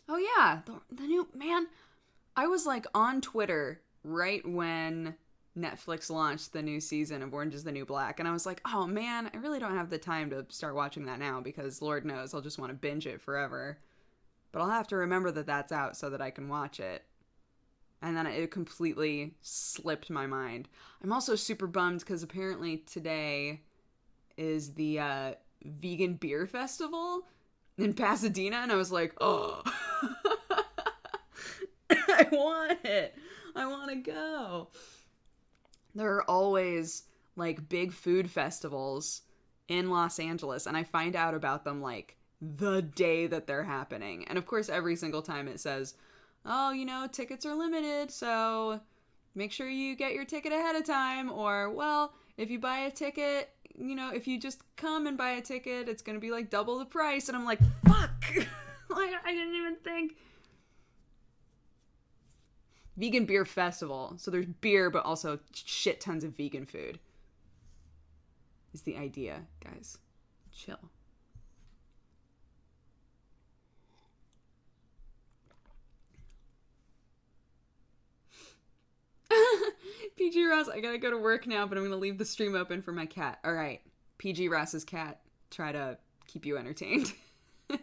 Oh yeah, the new, man, I was like on Twitter right when Netflix launched the new season of Orange is the New Black, and I was like, oh man, I really don't have the time to start watching that now because Lord knows I'll just want to binge it forever. But I'll have to remember that that's out so that I can watch it. And then it completely slipped my mind. I'm also super bummed because apparently today is the vegan beer festival in Pasadena, and I was like, oh, I want it. I want to go. There are always like big food festivals in Los Angeles, and I find out about them like the day that they're happening. And of course, every single time it says, oh, you know, tickets are limited, so make sure you get your ticket ahead of time. Or, well, if you buy a ticket, you know, if you just come and buy a ticket, it's going to be like double the price. And I'm like, fuck. Like, I didn't even think. Vegan beer festival. So there's beer, but also shit tons of vegan food. Is the idea, guys. Chill. PG Ross, I gotta go to work now, but I'm gonna leave the stream open for my cat. All right, PG Ross's cat. Try to keep you entertained. You're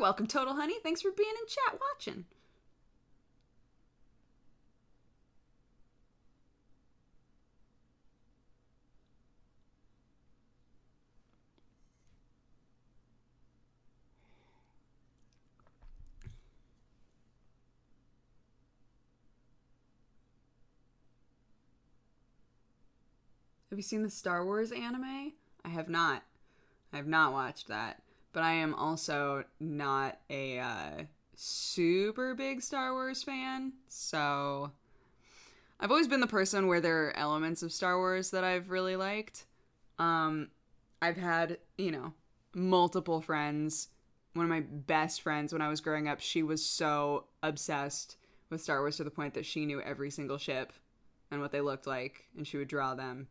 welcome, Total Honey. Thanks for being in chat watching. Have you seen the Star Wars anime? I have not. I have not watched that. But I am also not a super big Star Wars fan. So I've always been the person where there are elements of Star Wars that I've really liked. I've had, you know, multiple friends. One of my best friends when I was growing up, she was so obsessed with Star Wars to the point that she knew every single ship and what they looked like, and she would draw them.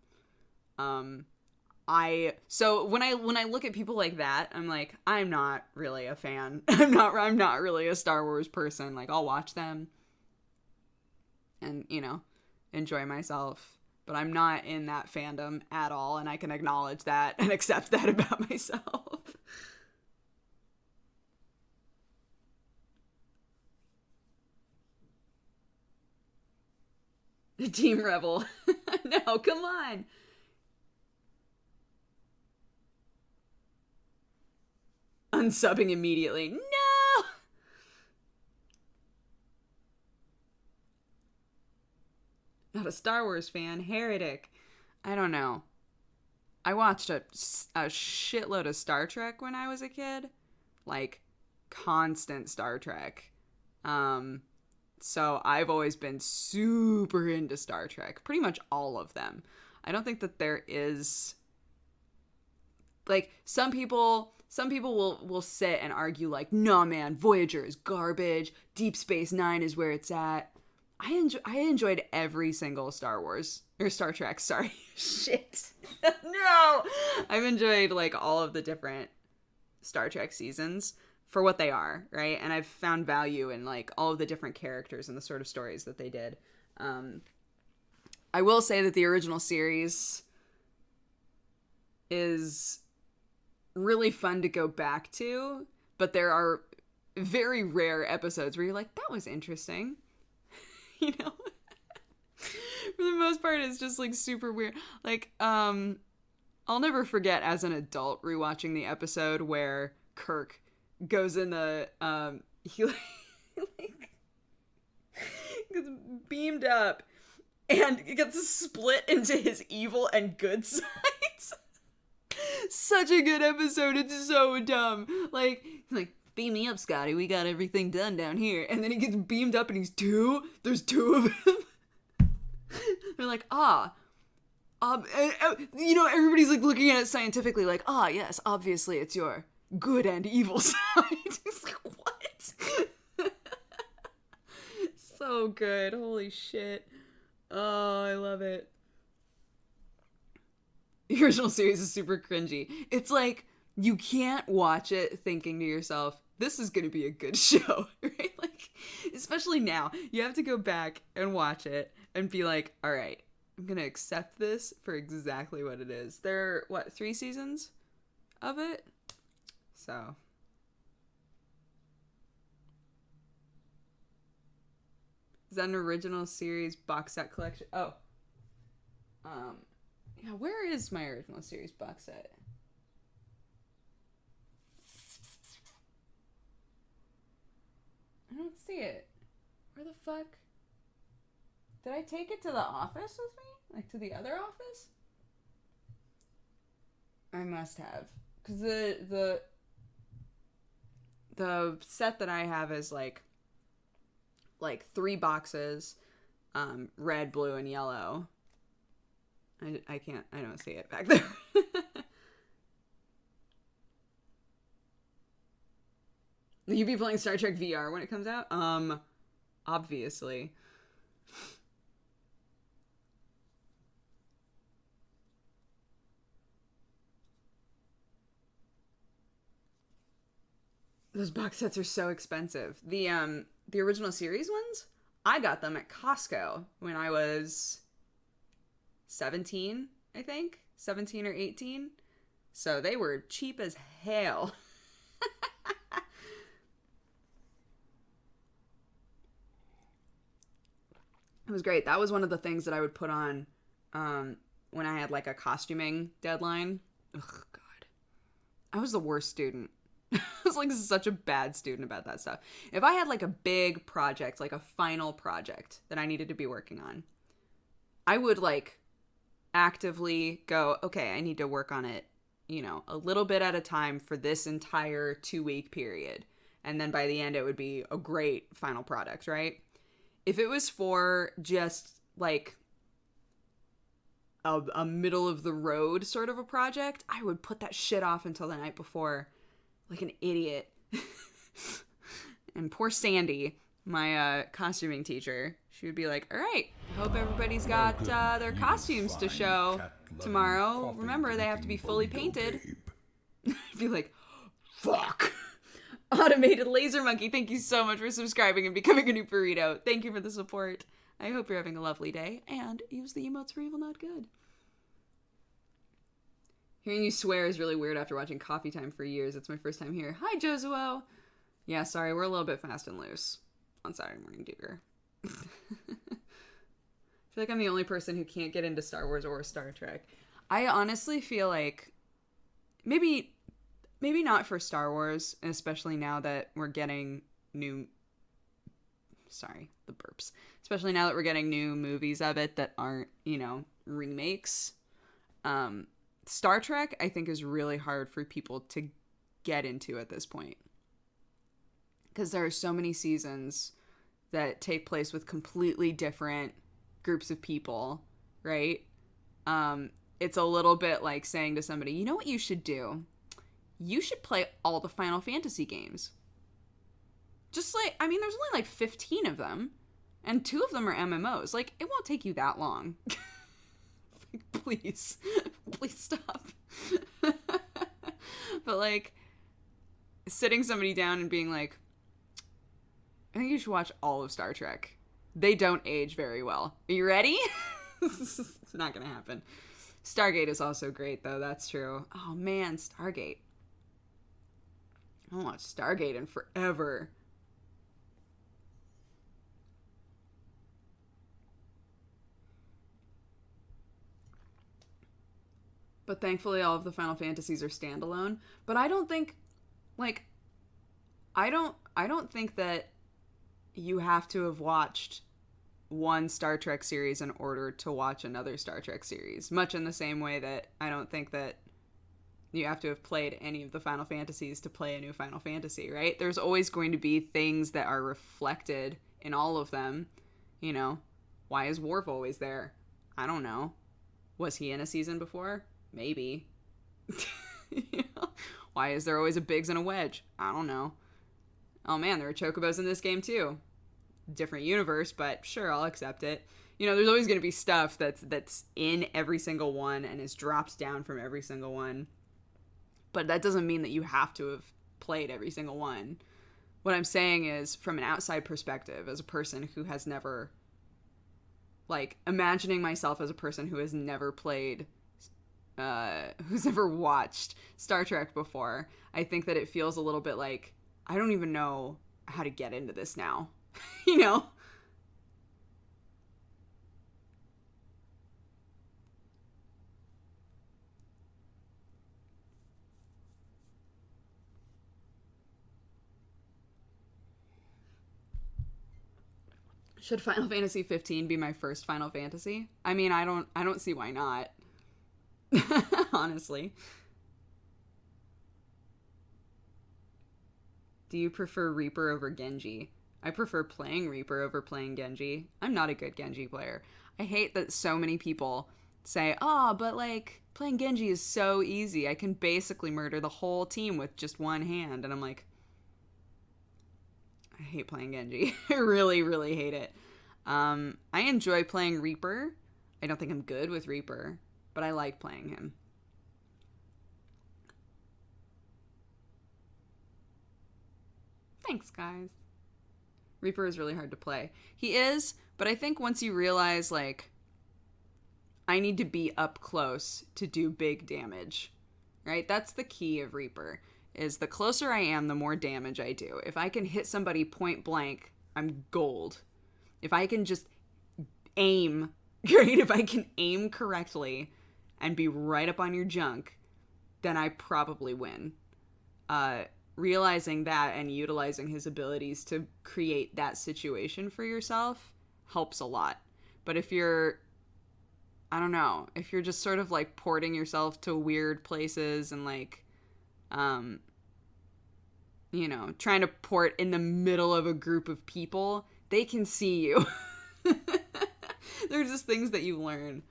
So when I look at people like that, I'm like, I'm not really a fan. I'm not really a Star Wars person. Like, I'll watch them and, you know, enjoy myself, but I'm not in that fandom at all, and I can acknowledge that and accept that about myself. The Team Rebel. No, come on. Unsubbing immediately. No! Not a Star Wars fan. Heretic. I don't know. I watched a shitload of Star Trek when I was a kid. Like, constant Star Trek. So I've always been super into Star Trek. Pretty much all of them. I don't think that there is... Like, some people will sit and argue like, nah, man, Voyager is garbage. Deep Space Nine is where it's at. I enjoyed every single Star Trek, sorry. Shit. No! I've enjoyed like all of the different Star Trek seasons for what they are, right? And I've found value in like all of the different characters and the sort of stories that they did. I will say that the original series is really fun to go back to, but there are very rare episodes where you're like, that was interesting. You know? For the most part, it's just like super weird. Like, I'll never forget as an adult rewatching the episode where Kirk goes in the, he like, gets beamed up, and it gets split into his evil and good sides. Such a good episode. It's so dumb. Like, beam me up, Scotty. We got everything done down here. And then he gets beamed up and he's two. There's two of him. They're like, you know, everybody's like looking at it scientifically like, yes, obviously it's your good and evil side. It's like, what? So good. Holy shit. Oh, I love it. The original series is super cringy. It's like, you can't watch it thinking to yourself, this is going to be a good show, right? Like, especially now, you have to go back and watch it and be like, all right, I'm going to accept this for exactly what it is. There are, 3 seasons of it? So. Is that an original series box set collection? Oh. Yeah, where is my original series box set? I don't see it. Where the fuck? Did I take it to the office with me? Like to the other office? I must have. Because the set that I have is like 3 boxes, red, blue, and yellow. I don't see it back there. Will you be playing Star Trek VR when it comes out? Obviously. Those box sets are so expensive. The original series ones, I got them at Costco when I was 17, I think. 17 or 18. So they were cheap as hell. It was great. That was one of the things that I would put on when I had like a costuming deadline. Ugh, God. I was the worst student. I was like such a bad student about that stuff. If I had like a big project, like a final project that I needed to be working on, I would like actively go, okay, I need to work on it, you know, a little bit at a time for this entire 2-week period. And then by the end, it would be a great final product, right? If it was for just like a middle of the road sort of a project, I would put that shit off until the night before, like an idiot. And poor Sandy, my costuming teacher, she would be like, all right, hope everybody's got their costumes to show tomorrow. Remember, they have to be fully painted. I'd be like, fuck. Automated Laser Monkey, thank you so much for subscribing and becoming a new burrito. Thank you for the support. I hope you're having a lovely day, and use the emotes for evil, not good. Hearing you swear is really weird after watching Coffee Time for years. It's my first time here. Hi, Josuo. Yeah, sorry, we're a little bit fast and loose on Saturday morning, Dooger. I feel like I'm the only person who can't get into Star Wars or Star Trek. I honestly feel like maybe not for Star Wars, especially now that we're getting new... Sorry, the burps. Especially now that we're getting new movies of it that aren't, you know, remakes. Star Trek, I think, is really hard for people to get into at this point. Because there are so many seasons that take place with completely different groups of people, right? It's a little bit like saying to somebody, you know what you should do? You should play all the Final Fantasy games. Just like, I mean, there's only like 15 of them, and 2 of them are MMOs. Like, it won't take you that long. Please stop. But like, sitting somebody down and being like, I think you should watch all of Star Trek. They don't age very well. Are you ready? It's not gonna happen. Stargate is also great, though. That's true. Oh man, Stargate. I haven't watched Stargate in forever. But thankfully all of the Final Fantasies are standalone. But I don't think, like, I don't think that you have to have watched one Star Trek series in order to watch another Star Trek series. Much in the same way that I don't think that you have to have played any of the Final Fantasies to play a new Final Fantasy, right? There's always going to be things that are reflected in all of them. You know, why is Worf always there? I don't know. Was he in a season before? Maybe. You know? Why is there always a Biggs and a Wedge? I don't know. Oh man, there are Chocobos in this game too. Different universe, but sure, I'll accept it. You know, there's always going to be stuff that's in every single one and is dropped down from every single one. But that doesn't mean that you have to have played every single one. What I'm saying is, from an outside perspective, as a person who has never, like, imagining myself as a person who has never played, who's never watched Star Trek before, I think that it feels a little bit like, I don't even know how to get into this now. You know? Should Final Fantasy 15 be my first Final Fantasy? I mean, I don't see why not. Honestly. Do you prefer Reaper over Genji? I prefer playing Reaper over playing Genji. I'm not a good Genji player. I hate that so many people say, "Oh, but like playing Genji is so easy. I can basically murder the whole team with just one hand." And I'm like, I hate playing Genji. I really, really hate it. I enjoy playing Reaper. I don't think I'm good with Reaper, but I like playing him. Thanks, guys. Reaper is really hard to play. He is, but I think once you realize, like, I need to be up close to do big damage, right? That's the key of Reaper. Is the closer I am, the more damage I do. If I can hit somebody point blank, I'm gold. If I can just aim, right? If I can aim correctly and be right up on your junk, then I probably win. Realizing that and utilizing his abilities to create that situation for yourself helps a lot. But if you're, I don't know, if you're just sort of like porting yourself to weird places and like, you know, trying to port in the middle of a group of people, they can see you. They're just things that you learn.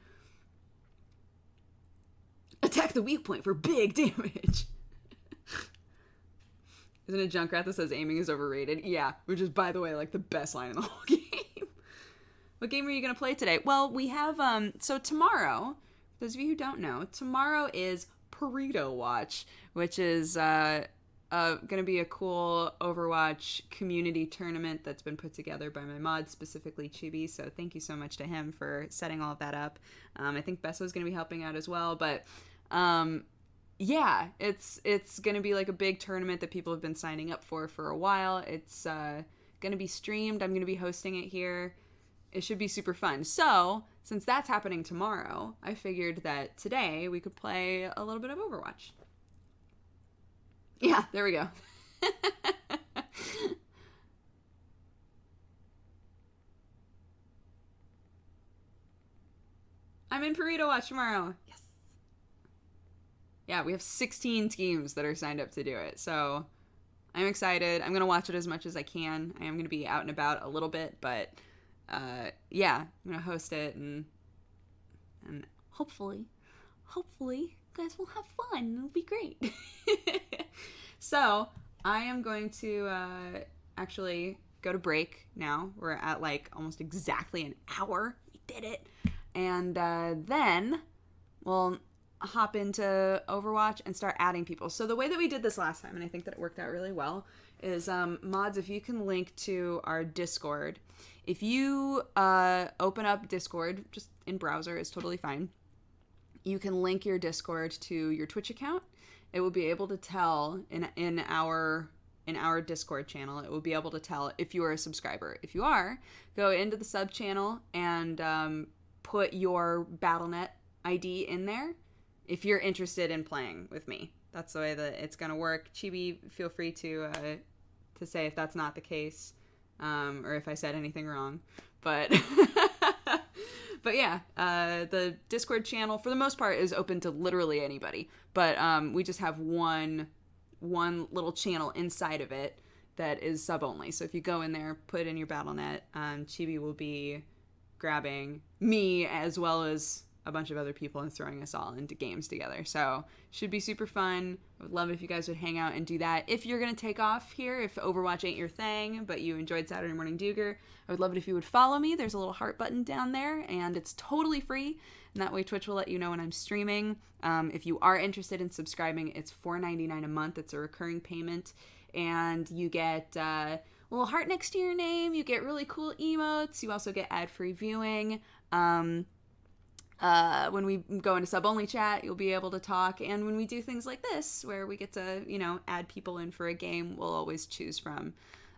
Attack the weak point for big damage. Isn't it Junkrat that says aiming is overrated? Yeah, which is, by the way, like the best line in the whole game. What game are you going to play today? Well, we have, so tomorrow, for those of you who don't know, tomorrow is Burrito Watch, which is going to be a cool Overwatch community tournament that's been put together by my mod, specifically Chibi, so thank you so much to him for setting all of that up. I think Besso's going to be helping out as well, but yeah, it's going to be like a big tournament that people have been signing up for a while. It's going to be streamed. I'm going to be hosting it here. It should be super fun. So, since that's happening tomorrow, I figured that today we could play a little bit of Overwatch. Yeah, there we go. I'm in Burrito Watch tomorrow. Yes. Yeah, we have 16 teams that are signed up to do it. So I'm excited. I'm going to watch it as much as I can. I am going to be out and about a little bit, but yeah, I'm going to host it and hopefully you guys will have fun. It'll be great. So I am going to actually go to break now. We're at like almost exactly an hour. We did it. And then we'll hop into Overwatch and start adding people. So the way that we did this last time, and I think that it worked out really well, is mods, if you can link to our Discord. If you open up Discord, just in browser, it's totally fine. You can link your Discord to your Twitch account. It will be able to tell in our Discord channel, it will be able to tell if you are a subscriber. If you are, go into the sub channel and put your Battle.net ID in there if you're interested in playing with me. That's the way that it's going to work. Chibi, feel free to say if that's not the case, or if I said anything wrong. But but yeah, the Discord channel for the most part is open to literally anybody. But we just have one little channel inside of it that is sub only. So if you go in there, put in your BattleNet, Chibi will be grabbing me as well as a bunch of other people and throwing us all into games together. So should be super fun. I would love if you guys would hang out and do that. If you're going to take off here, if Overwatch ain't your thing, but you enjoyed Saturday Morning Dooger, I would love it if you would follow me. There's a little heart button down there, and it's totally free. And that way Twitch will let you know when I'm streaming. If you are interested in subscribing, it's $4.99 a month. It's a recurring payment. And you get a little heart next to your name. You get really cool emotes. You also get ad-free viewing. When we go into sub-only chat, you'll be able to talk. And when we do things like this, where we get to, add people in for a game, we'll always choose from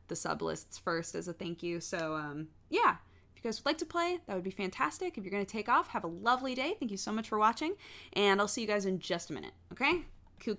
the sub lists first as a thank you. So, yeah. If you guys would like to play, that would be fantastic. If you're going to take off, have a lovely day. Thank you so much for watching. And I'll see you guys in just a minute. Okay? Cool.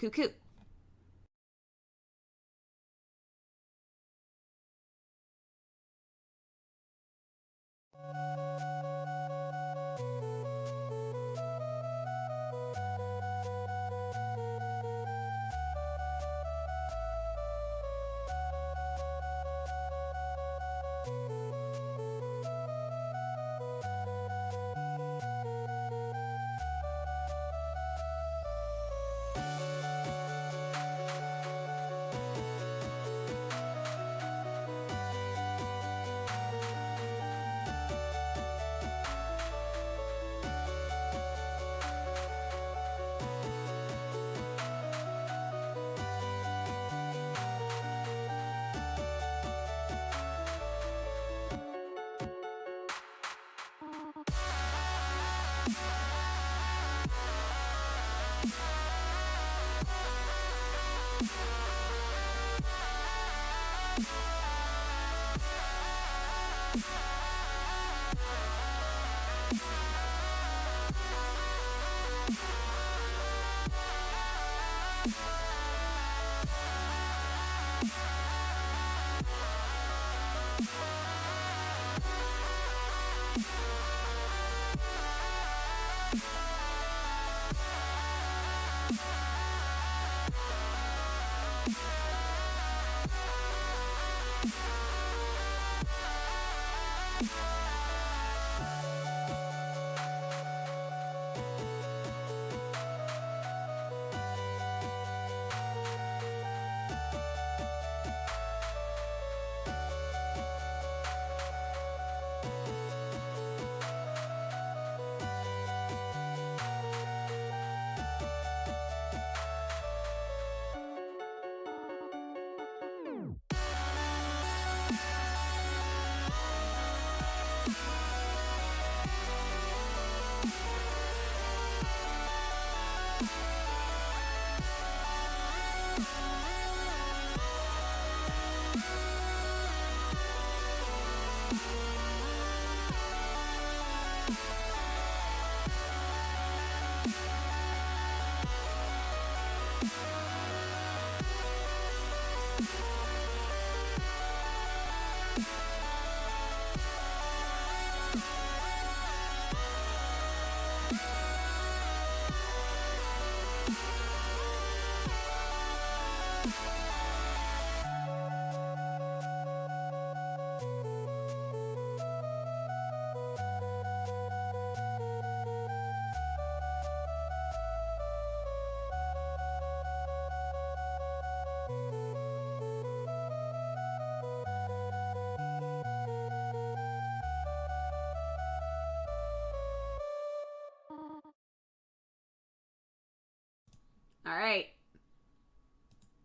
All right.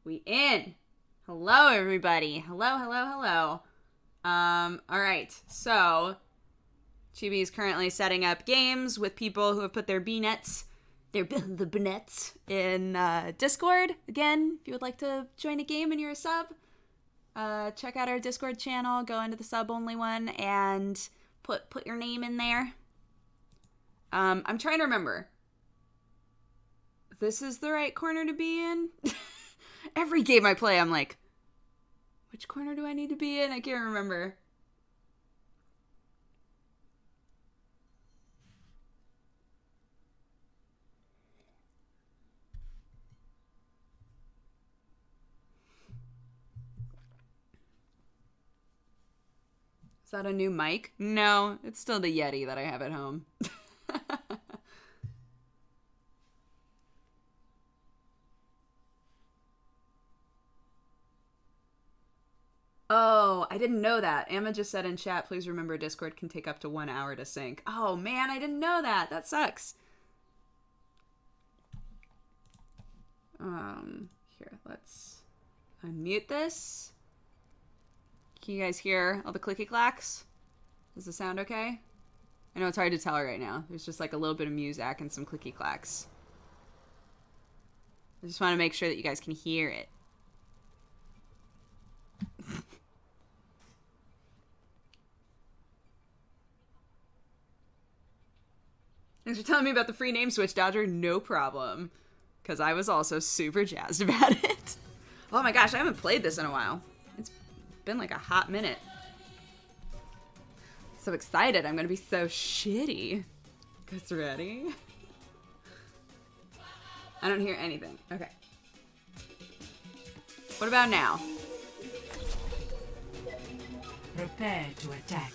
We in. Hello, everybody. Hello. All right. So, Chibi is currently setting up games with people who have put their B-nets, the B-nets in Discord. Again, if you would like to join a game and you're a sub, check out our Discord channel. Go into the sub-only one and put your name in there. I'm trying to remember. This is the right corner to be in? Every game I play, I'm like, which corner do I need to be in? I can't remember. that a new mic? No, it's still the Yeti that I have at home. Oh, I didn't know that. Emma just said in chat, please remember Discord can take up to 1 hour to sync. Oh man, I didn't know that. That sucks. Here, let's unmute this. Can you guys hear all the clicky clacks? Does the sound okay? I know it's hard to tell right now. There's just like a little bit of music and some clicky clacks. I just want to make sure that you guys can hear it. Thanks for telling me about the free name switch, Dodger. No problem. Because I was also super jazzed about it. Oh my gosh, I haven't played this in a while. It's been like a hot minute. So excited. I'm going to be so shitty. Guys ready? I don't hear anything. Okay. What about now? Prepare to attack.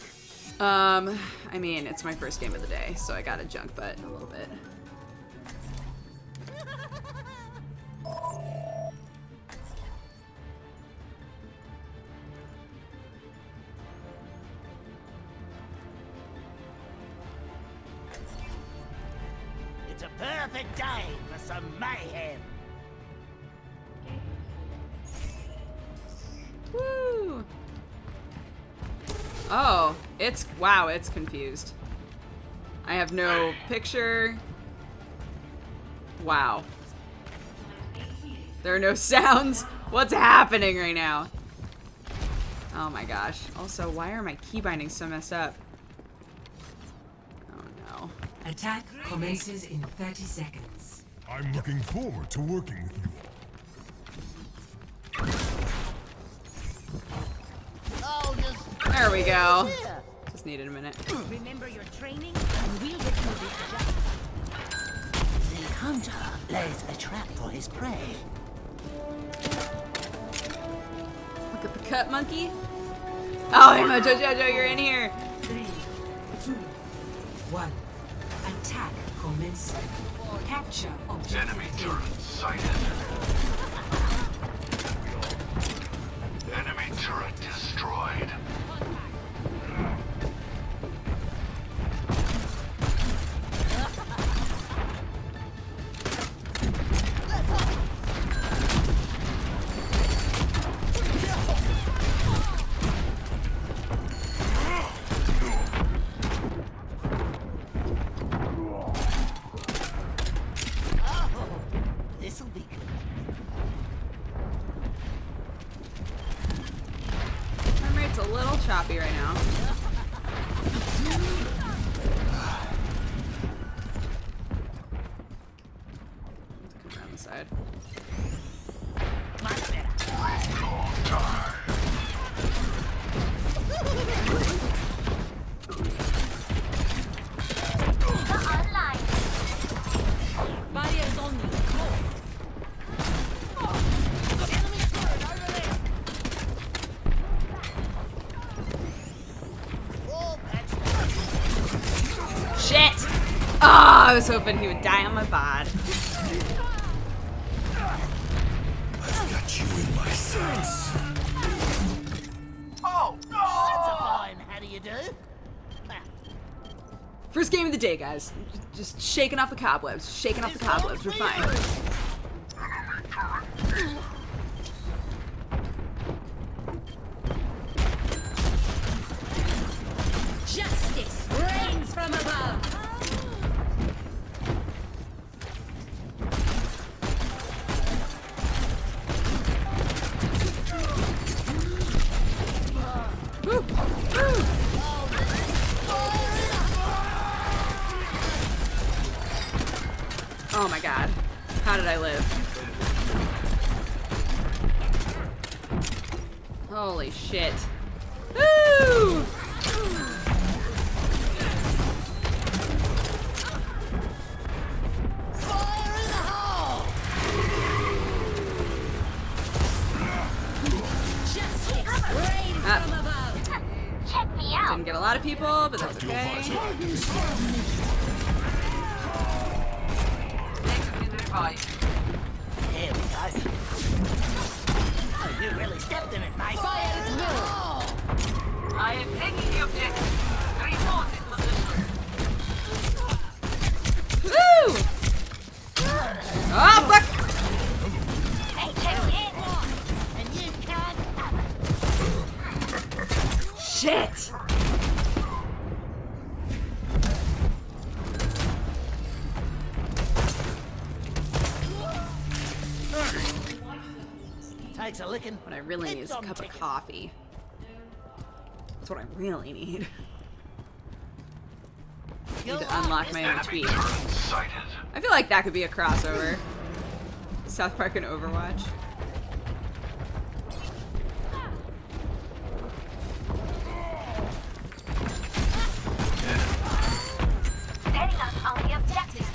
I mean, it's my first game of the day, so I gotta junk butt a little bit. It's a perfect day for some mayhem. Woo! Oh, wow, it's confused. I have no picture. Wow. There are no sounds. What's happening right now? Oh my gosh. Also, why are my key bindings so messed up? Oh no. Attack commences in 30 seconds. I'm looking forward to working with you. Oh, just There we go. here. Just needed a minute. Remember your training, and we'll get through this together. The hunter lays a trap for his prey. Look at the cut monkey. Oh, Emma, Jojo, you're in here. 3, 2, 1. Attack commencing. Capture objective. Enemy turret sighted. Enemy turret destroyed. This'll be good. Frame rate's a little choppy right now. Let's come around the side. Much better. Barriers on me. Enemy turret over there. Oh, that's Shit! Oh, I was hoping he would die on my bod. I've got you in my sights. Oh, that's a fine. How do you do? First game of the day, guys. Just shaking off the cobwebs. Shaking off the cobwebs. We're fine. Justice reigns from above. Woo! Woo! Oh my god. How did I live? Holy shit. Woo! Fire in the hole! Justice reigns Ah. from above. Check me out. lot of people, but that's okay. Here we go. Oh, you really stepped in it, mate. Fire at will. I am taking the objective. Reinforce its position. Woo! Oh, fuck! And you can't have it. Shit! Takes a licking. What I really need is a cup of coffee. That's what I really need. Need to unlock my own tweet. I feel like that could be a crossover. South Park and Overwatch. Setting us on the objective.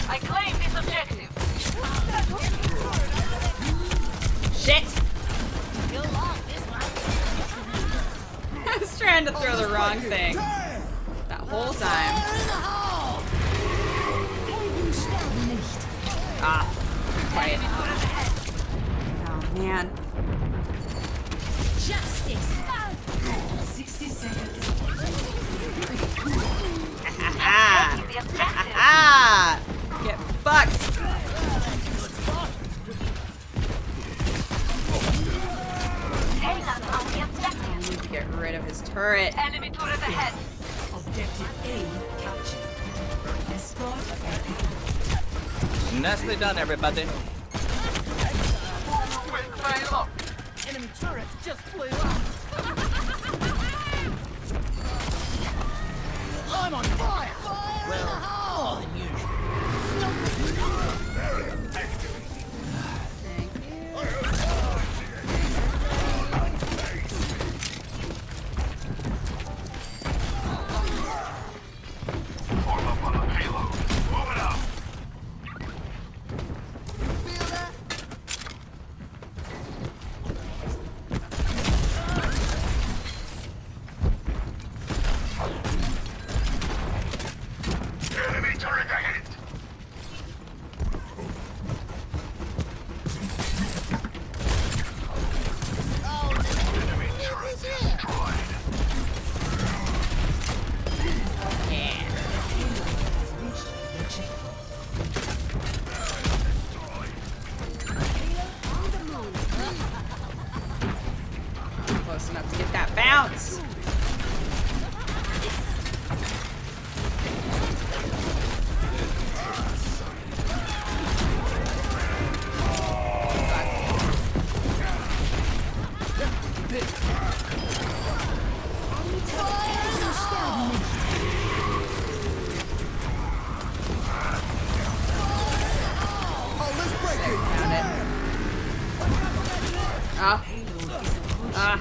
I claim this objective. Shit! I was trying to throw the wrong thing that whole time. Ah, quiet. Oh man. Justice. 60 seconds. Ah! The objective. Ah! Get fucked! Setting us on the objective. I need to get rid of his turret. Enemy turret ahead. Objective A captured. Escort. Nicely done, everybody. Enemy turret just blew up. I'm on fire. Well, more than usual. Thank you. Form up on a payload. Move it up. Enemy turret ahead. Enemy turret destroyed. Close enough to get that bounce. Found it. Ah.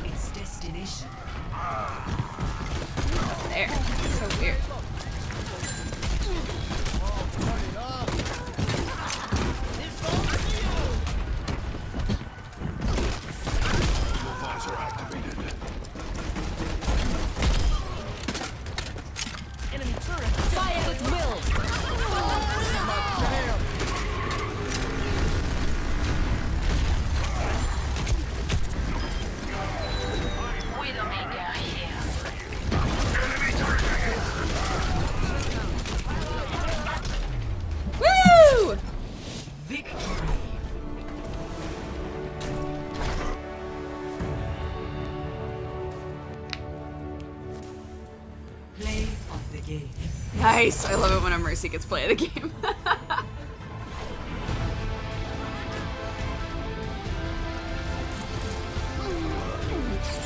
Its destination. There. So weird. Visor activated. Enemy turret. Fire at will. Widowmaker here. Enemy turret ahead. Woo! Victory. Play of the game. Nice. I love it when a Mercy gets play of the game.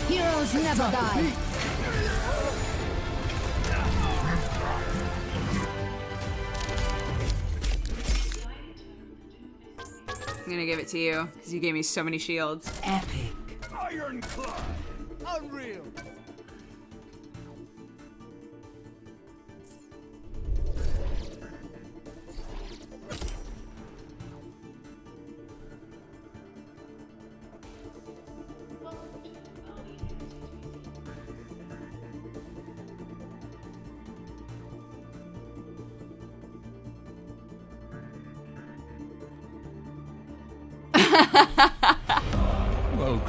Heroes never die. I'm gonna give it to you because you gave me so many shields. Epic. Ironclad. Unreal.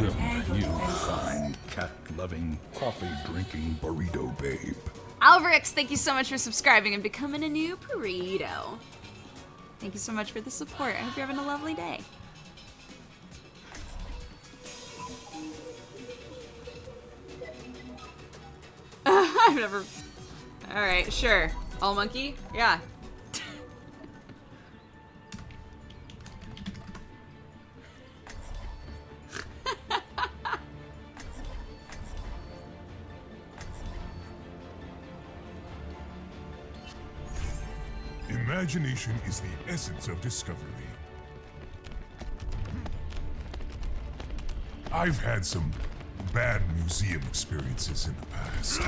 Welcome, you fine, cat-loving, coffee-drinking burrito babe. Alvarix, thank you so much for subscribing and becoming a new burrito. Thank you so much for the support. I hope you're having a lovely day. I've never... Alright, sure. All monkey? Yeah. Imagination is the essence of discovery. I've had some bad museum experiences in the past.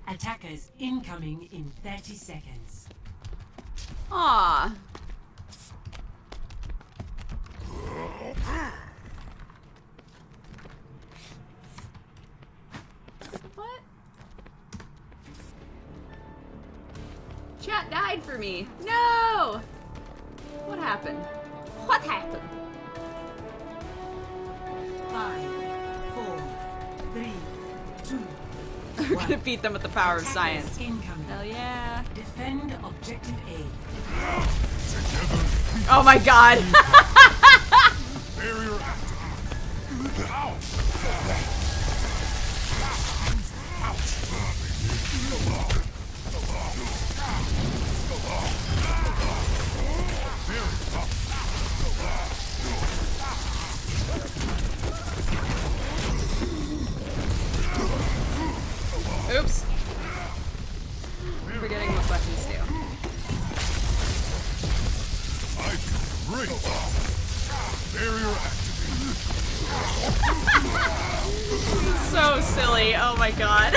Attackers incoming in 30 seconds. Aw. What? Chat died for me. No! What happened? What happened? 5, 4, 3, 2. We're gonna beat them with the power of science. Incoming. Hell yeah. Defend objective A. Oh my god. Barrier activated. Ow! Oops. I'm forgetting what buttons do. I feel great. Barrier activated. So silly. Oh my god.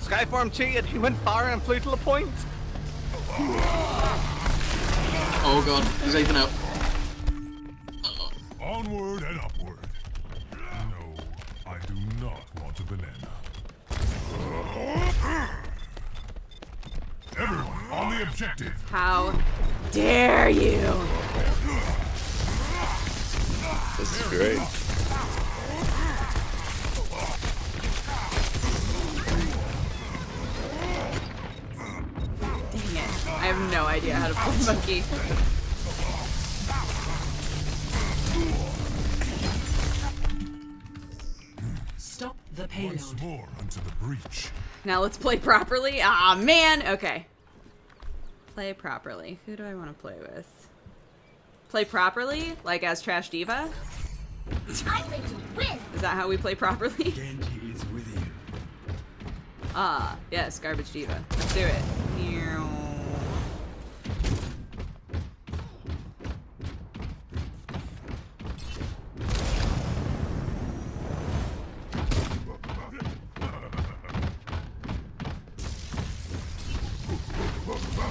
Skyform cheated. He went far and flew to the point. Oh god, he's even out. Onward and upward. No, I do not want a banana. Everyone on the objective. How dare you? This is great. Dang it. I have no idea how to play monkey. Stop the payload. Once more unto the breach. Now let's play properly. Ah, man. Okay. Play properly. Who do I want to play with? Play properly? Like as Trash Diva? I'm ready to win. Is that how we play properly? Genji is with you. Ah, yes, Garbage Diva. Let's do it. Meow.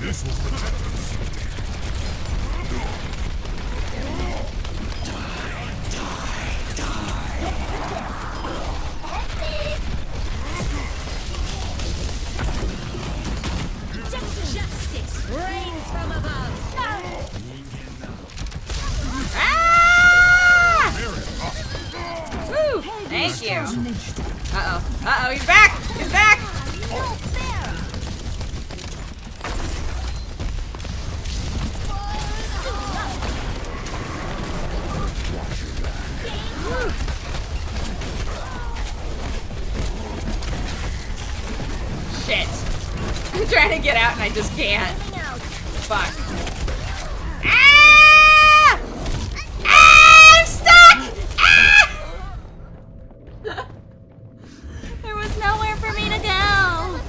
This will protect us. Justice reigns from above. Ah! Woo! Thank you. Uh-oh. Uh-oh, he's back! He's back! Shit. I'm trying to get out and I just can't. Fuck. Ah! Ah! I'm stuck! Ah! There was nowhere for me to go.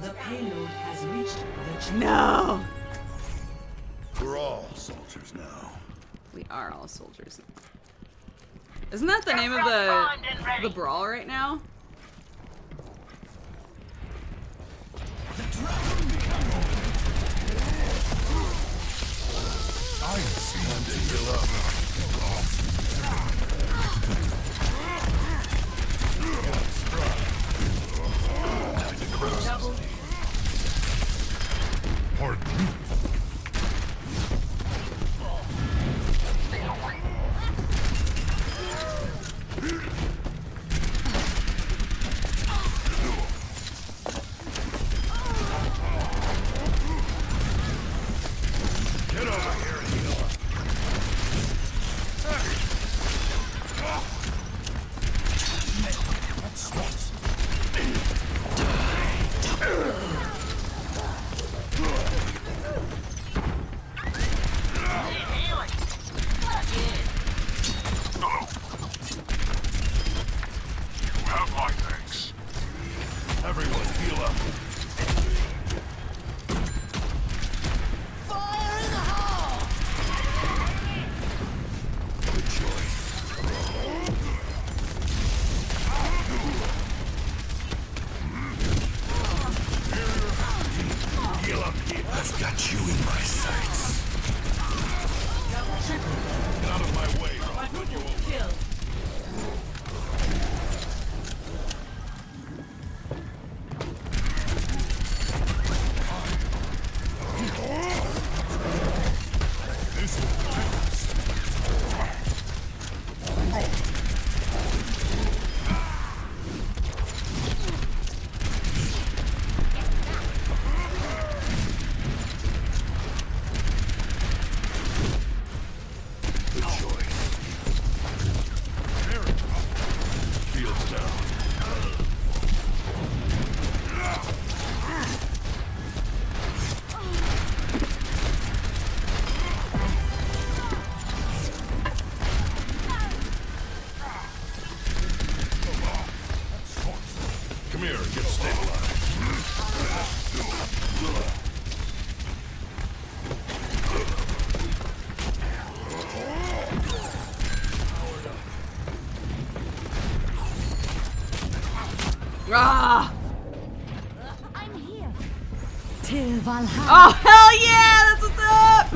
The payload has reached the checkpoint. No. We're all soldiers now. We are all soldiers. Isn't that the name of the brawl right now? Pardon me. Get over here and heal up. You have my thanks. Everyone heal up. Fire in the hole! Good choice. Heal up here. I've got you in my sights. Get out of my way, or I'll put you over. Kill. This will pass. Good choice. There it is. Fields down. Come here and get stabilized. Ah! I'm here. Till Valhalla. Oh, hell yeah! That's what's up!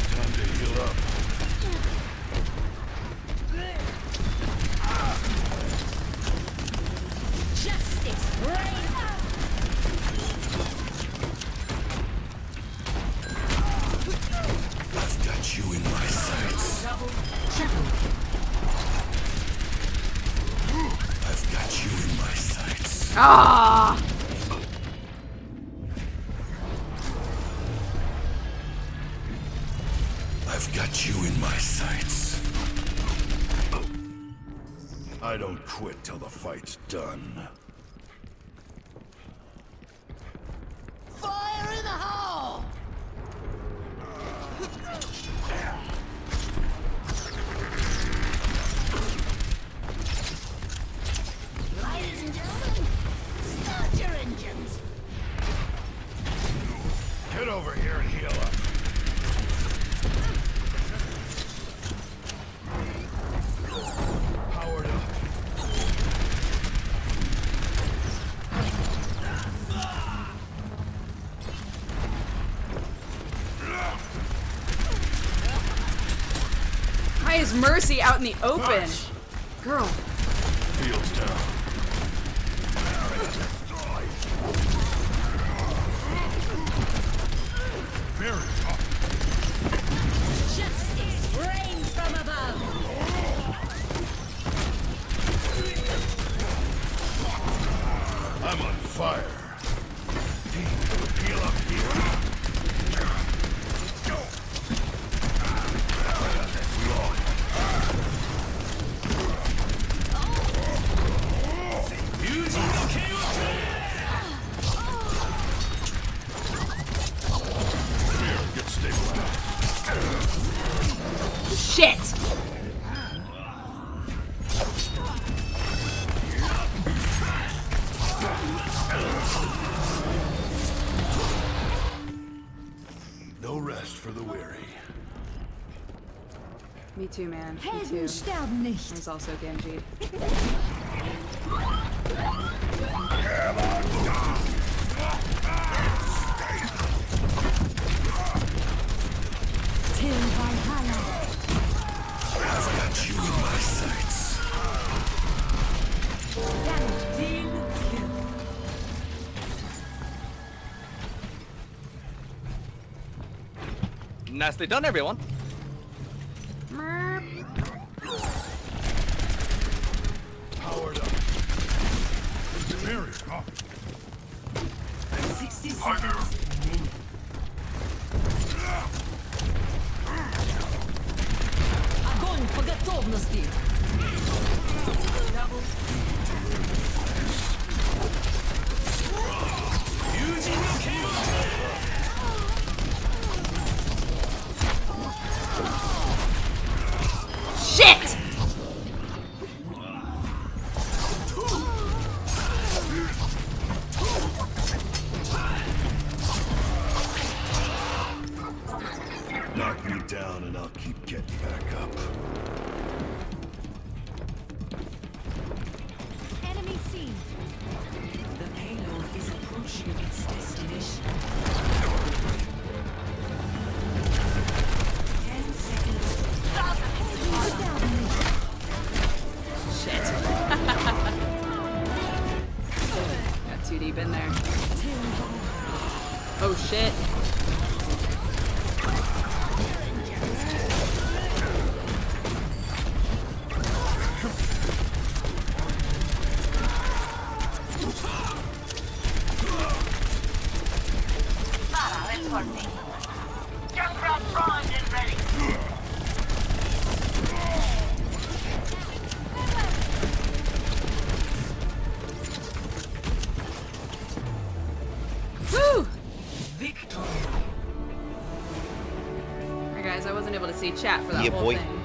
Time to heal up. Justice reigns. I've got you in my sights. I've got you in my sights. Ah! I've got you in my sights. I don't quit till the fight's done. Fire in the hole! Ladies and gentlemen, start your engines. Get over here and heal up. Powered up. Why is Mercy out in the open? Girl. Fields down. Very up. Justice reigns from above. I'm on fire. Heal up here. Come here, get stabilized. Shit! No rest for the weary. Me too, man. Me Helden too. sterben I nicht. was also Genji. Come on, Nicely done, everyone. Powered up. Very hot. 60 seconds remaining. Огонь по готовности! Shit! Knock me down and I'll keep getting back up. Enemy seen. The payload is approaching its destination. 10 seconds. Shit. Got too deep in there. Oh shit. It's working. Junkrat primed and ready. Woo! Victory. Alright guys, I wasn't able to see chat for that Yeah, whole boy. thing.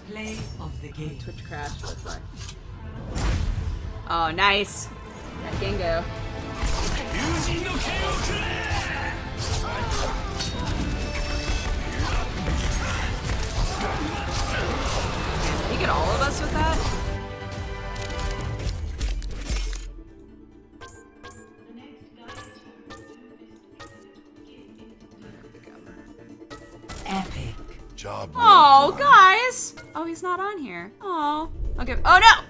Play of the game. Twitch crashed, that's why. Oh, nice. That Gengo. Did he get all of us with that? Epic. Job Oh, guys! Oh, he's not on here. Oh. Okay. Oh, no!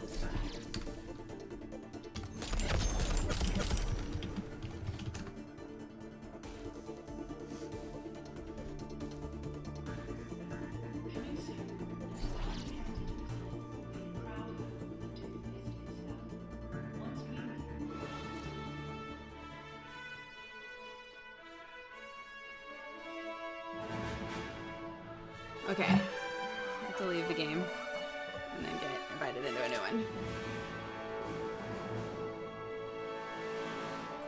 Okay. I have to leave the game and then get invited into a new one.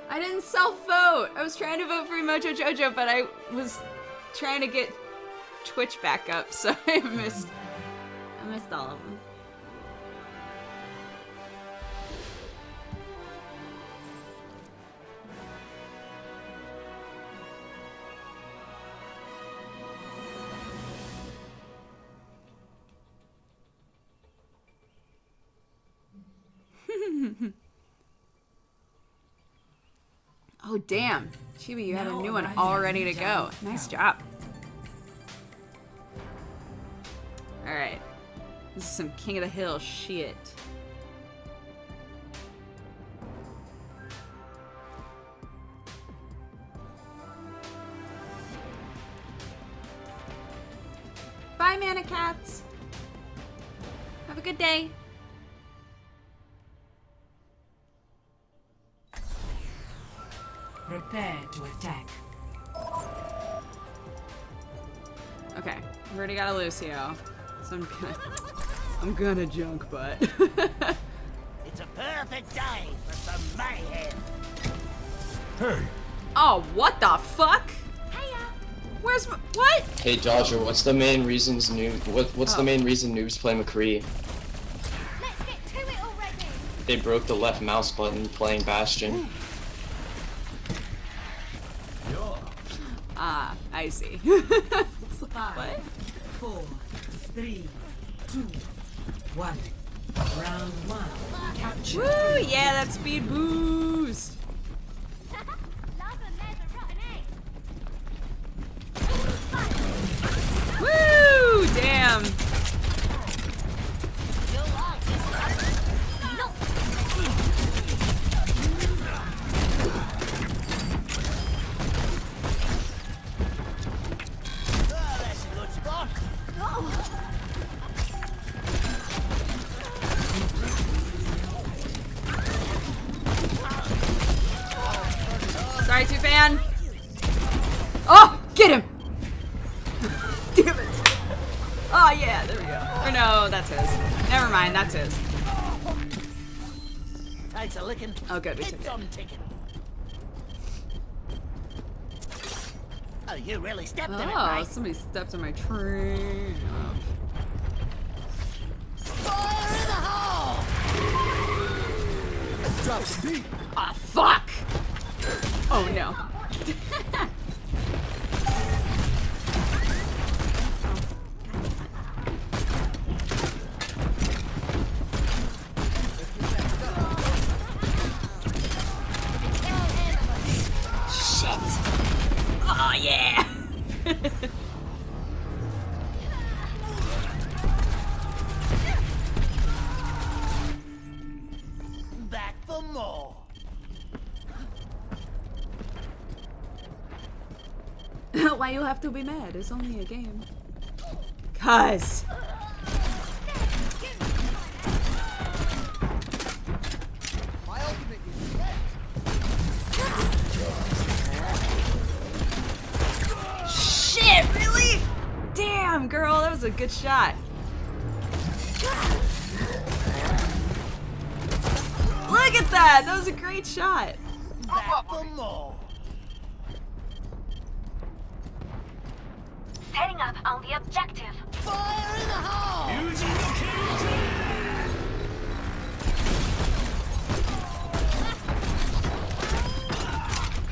I didn't self-vote! I was trying to vote for Emojo Jojo, but I was trying to get Twitch back up, so I missed all of them. Oh, damn. Chibi, you had a new one all ready to go. Nice job. Alright. This is some King of the Hill shit. Bye, Mana Cats. Have a good day. Prepare to attack. Okay, I've already got a Lucio, so I'm gonna junk butt. It's a perfect day for some mayhem. Hey, Oh, what the fuck? Where's my, what? Hey Dodger, what's the main reasons what's the main reason noobs play McCree? Let's get to it already. They broke the left mouse button playing Bastion. Ah, I see. 5, 4, 3, 2, 1. Round 1. Capture. Woo, yeah, that speed boost. Love and there's a rotten egg. Woo, damn. Sorry, Two-Fan. Oh, get him! Damn it. Oh, yeah, there we go. Or no, that's his. Never mind, that's his. Takes a licking. Oh, good, we took It's it. on ticket. Oh, you really stepped in it, Oh, mate. somebody stepped on my train. Fire in the hole! Drop the beat. Ah, fuck! Oh, no. Oh, yeah! Back for more. Why you have to be mad? It's only a game. Cuz. My ultimate is Shit, really? Damn, girl, that was a good shot. Look at that! That was a great shot. Back for more. Setting up on the objective. Fire in the hole!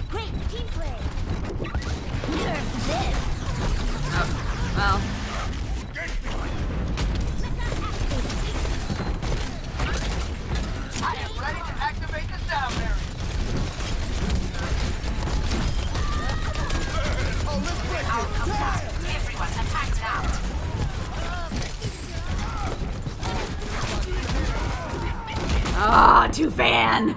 Great team play. Nerf this. Oh, well. I am ready to activate the sound barrier. Oh, let's break it. Everyone attacked out. Ah, Two-Fan.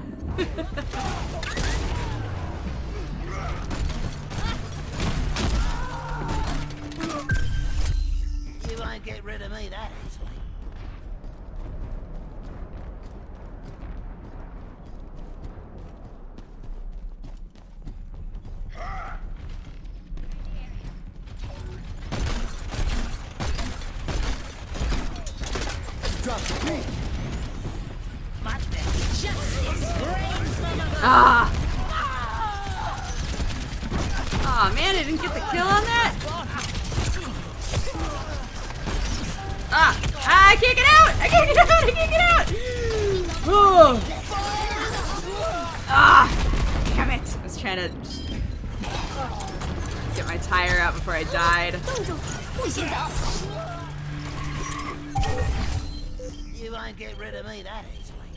You won't get rid of me that easily. Drop the beat. Much better. Justice reigns from above. Ah. Oh man, I didn't get the kill on that. Ah, I can't get out! I can't get out! I can't get out! Oh. Ah, damn it! I was trying to get my tire out before I died. You won't get rid of me that easily.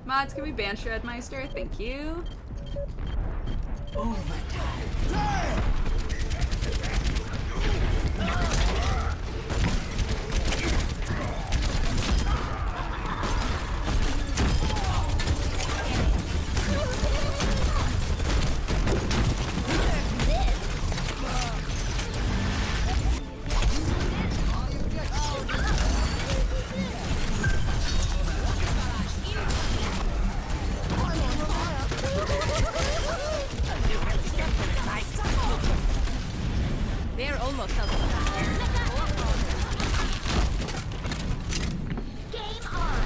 Mods, can we ban Shredmeister? Thank you. They're almost out of Game on.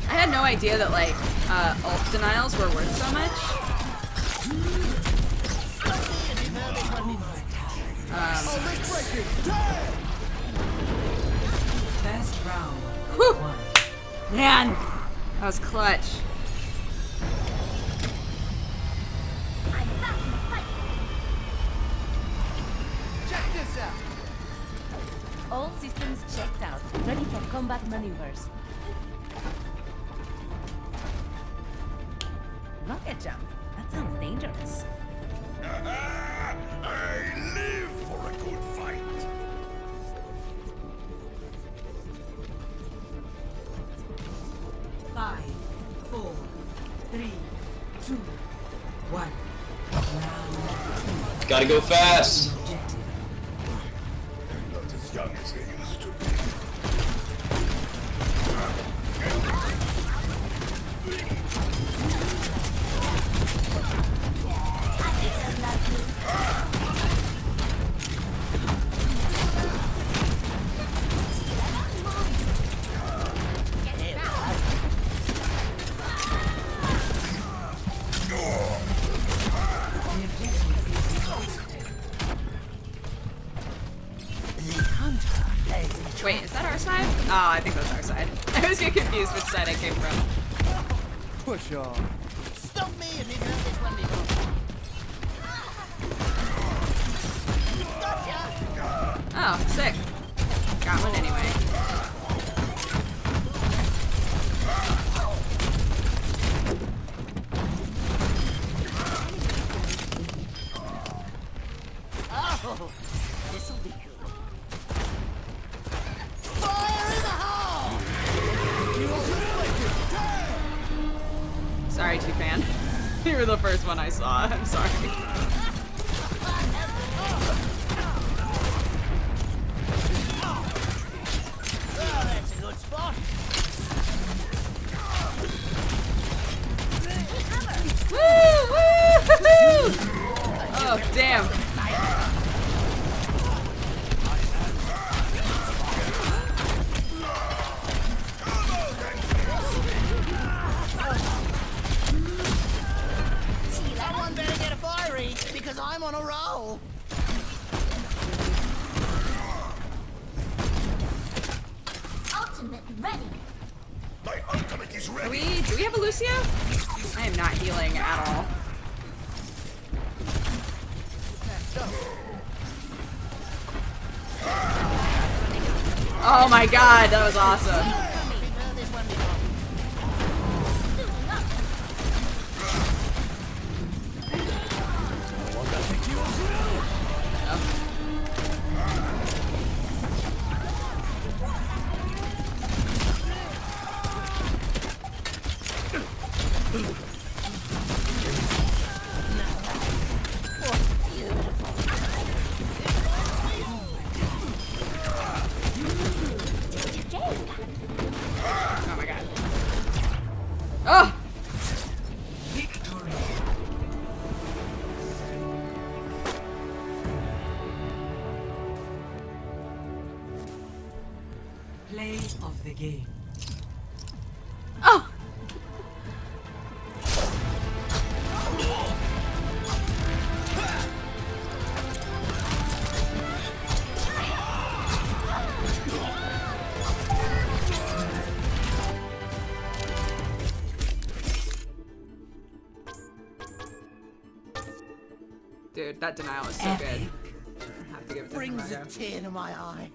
I had no idea that like ult denials were worth so much. Oh, let's break it. Best round. Whew. One. Man, that was clutch. I'm back in the fight. Check this out. all systems checked out. Ready for combat maneuvers. Rocket jump. That sounds dangerous. I live for a good fight. 5, 1. Gotta go fast. Objective. Not as young as I used to be. Wait, is that our side? Oh, I think that's our side. I always get confused which side I came from. Push on. Stop me and leave this one before. Gotcha! Oh, sick. Got one anyway. Oh, this'll be good. Fire in the hole! Sorry, Two-Fan. You were the first one I saw. I'm sorry. Oh, that's a good spot. Woo! Woo! Oh, damn. That one better get a fiery, because I'm on a roll. Ultimate ready. My ultimate is ready. Do we have a Lucio? I am not healing at all. Oh my god, that was awesome. We've heard this one before. Oh my god. Oh! Victory. Play of the game. Oh! Dude, that denial is so good. I have to give it to Brings a Margo. tear to my eye.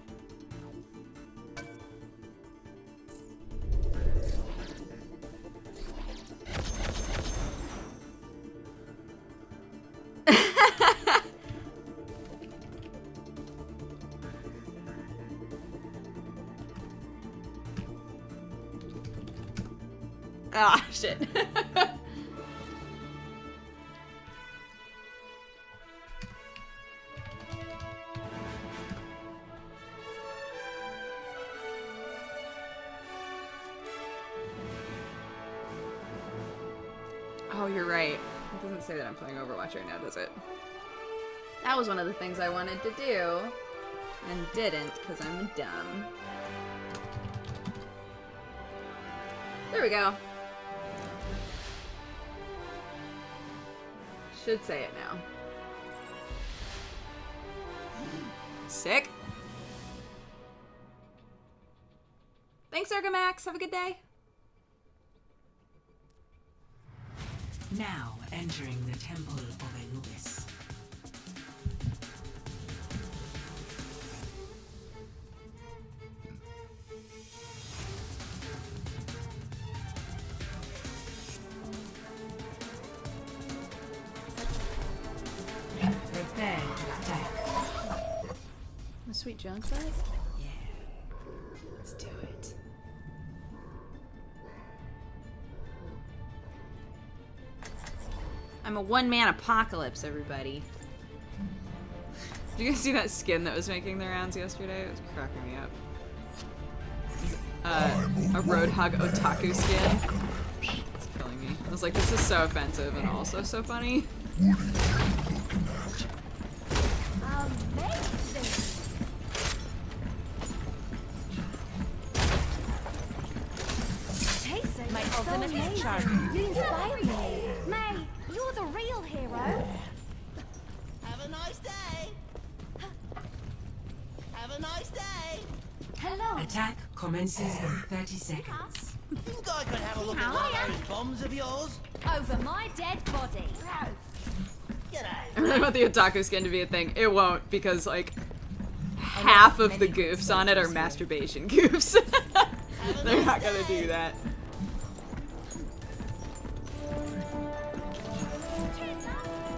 Ah, shit. Oh, you're right. It doesn't say that I'm playing Overwatch right now, does it? That was one of the things I wanted to do, and didn't, because I'm dumb. There we go. Should say it now. Sick. Thanks, Ergomax. Have a good day. Now entering the Temple of Anubis. Prepare to attack. A sweet junk bag? Yeah. Let's do it. I'm a one-man apocalypse, everybody. Did you guys see that skin that was making the rounds yesterday? It was cracking me up. A Roadhog otaku skin. It's killing me. I was like, this is so offensive and also so funny. My ultimate is charging. You inspire me. May, you're the real hero. Have a nice day. Have a nice day. Hello. Attack commences in 30 seconds. Think I could have a look at one of those bombs of yours? Over my dead body. G'day. I really want the otaku skin to be a thing. It won't, because like half of the goofs on it are masturbation goofs. They're not gonna do that.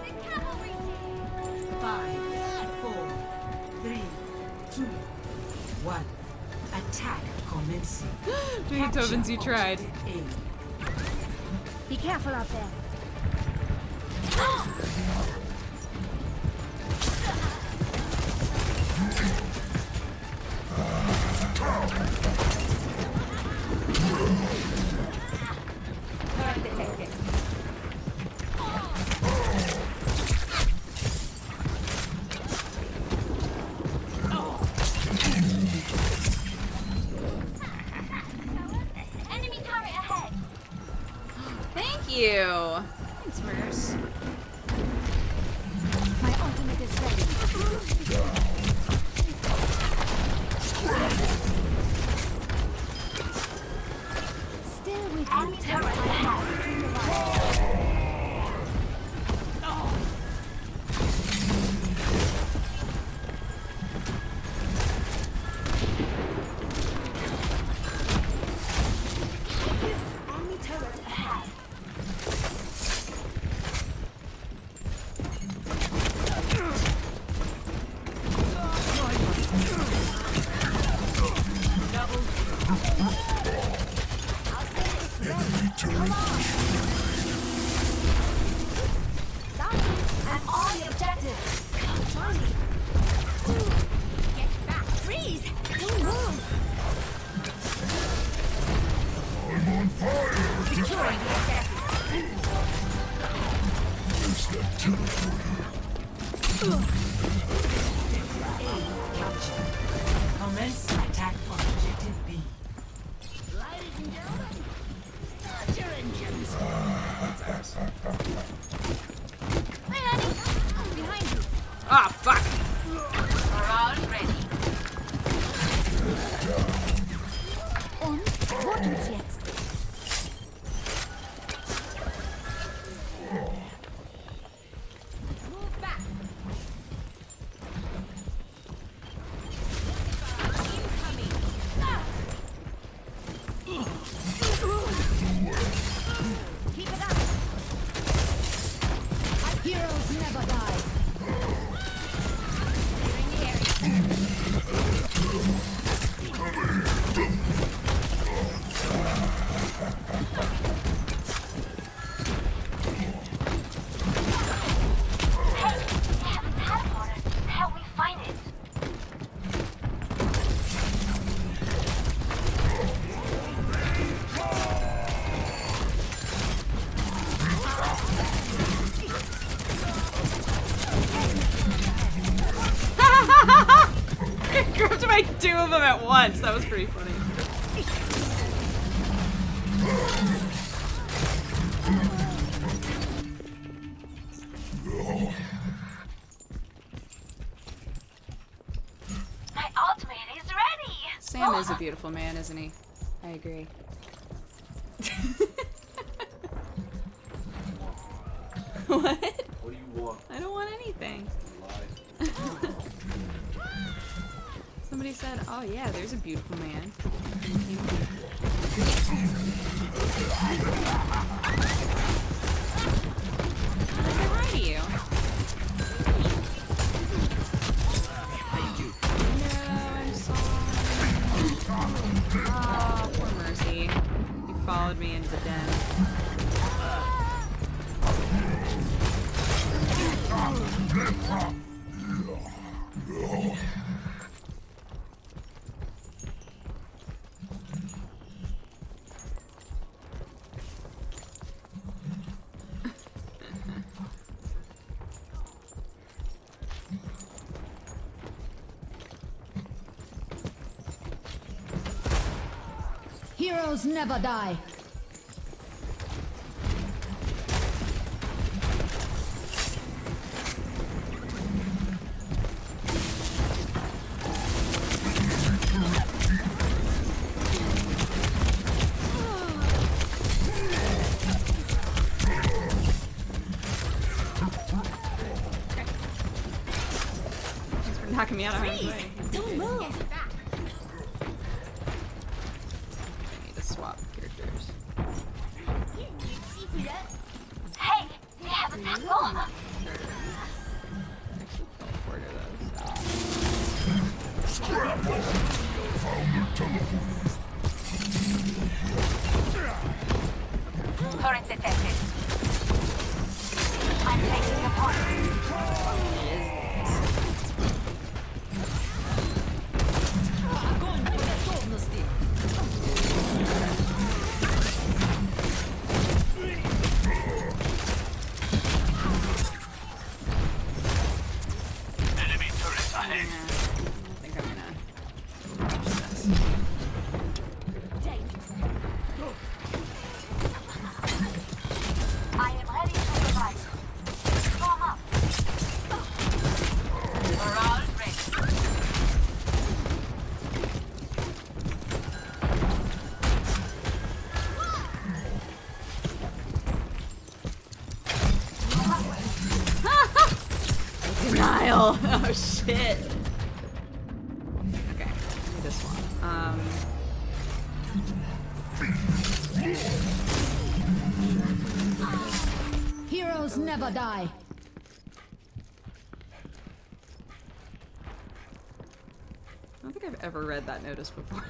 The cavalry. 5, 4, 3, 2, 1. Attack commencing. Hey, Tobins, you tried. Aim. Be careful out there. Enemy turret ahead. Thank you. Thanks, Merce. My ultimate is ready. Still with you. Turret ahead. Enemy turret ahead. I'm on the objective. Charlie. Get back. Freeze. Don't move. Securing the objective. Commence attack on objective B. Ladies and gentlemen, start your engines. Hey, honey. I'm behind you. Ah, fuck. Barrage ready. Und wo geht's jetzt? Move back. Incoming. Keep it up. Heroes never die. Clearing the area. Help me find it. I grabbed my two of them at once. That was pretty funny. My ultimate is ready. Sam is a beautiful man, isn't he? I agree. What? What do you want? I don't want anything. Somebody said, oh yeah, there's a beautiful man. Hi to you. No, I'm sorry. Oh, poor Mercy. You followed me into the den. Heroes never die. Thanks for knocking me out of my way. Don't move. I need to swap characters. Hey, they have a platform. Actually, teleporter those. Current detected. I'm taking the point. Enemy turret ahead. I think I'm gonna watch this. I am ready to revive. Form up. Morale ready. Denial. Oh shit. Okay, give me this one. Heroes never die. I don't think I've ever read that notice before.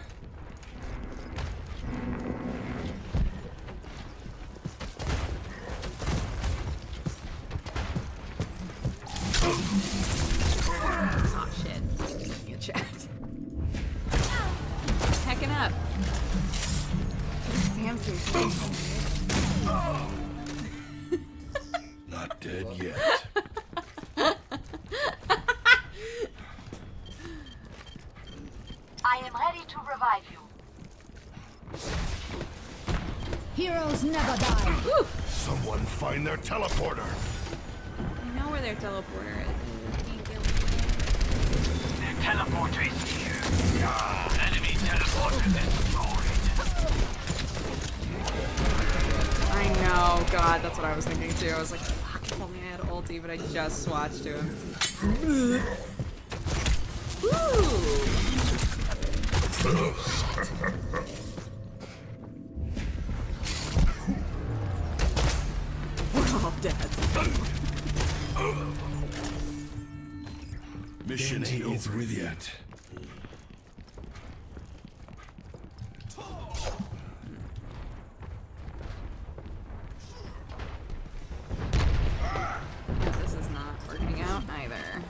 Oh shit. Get chat. Hecking up. Damn Not dead yet. I am ready to revive you. Heroes never die. Someone find their teleporter. I know where their teleporter is. Their teleporter is here. Enemy teleporter destroyed. I know, God, that's what I was thinking too. I was like, fuck, if only I had ulti, but I just swatched to him. Woo! We're all dead. Mission ain't over yet. This is not working out either.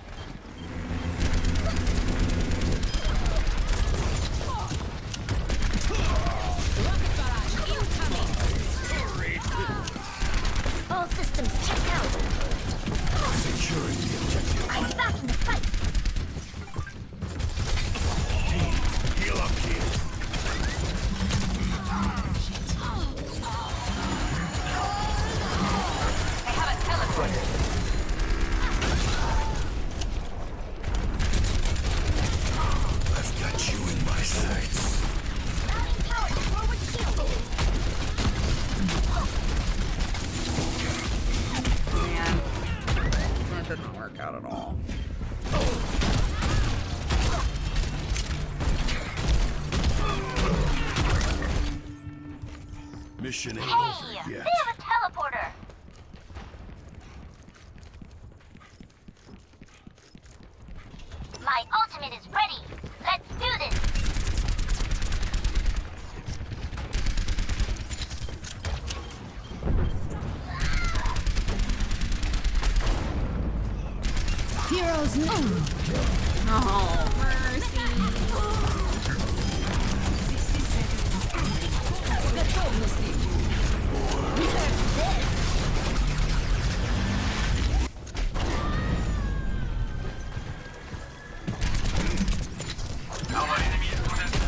All systems checked out. Securing the objective. I'm back in the fight. Heal up, heal. They have a teleport. I've got you in my sights. Mounting power to forward shield. Man, that didn't work out at all. Mission ain't Hey, over they yet. have a teleporter. My ultimate is ready. Let's do this. Heroes never. Oh, mercy. Our enemy is connected.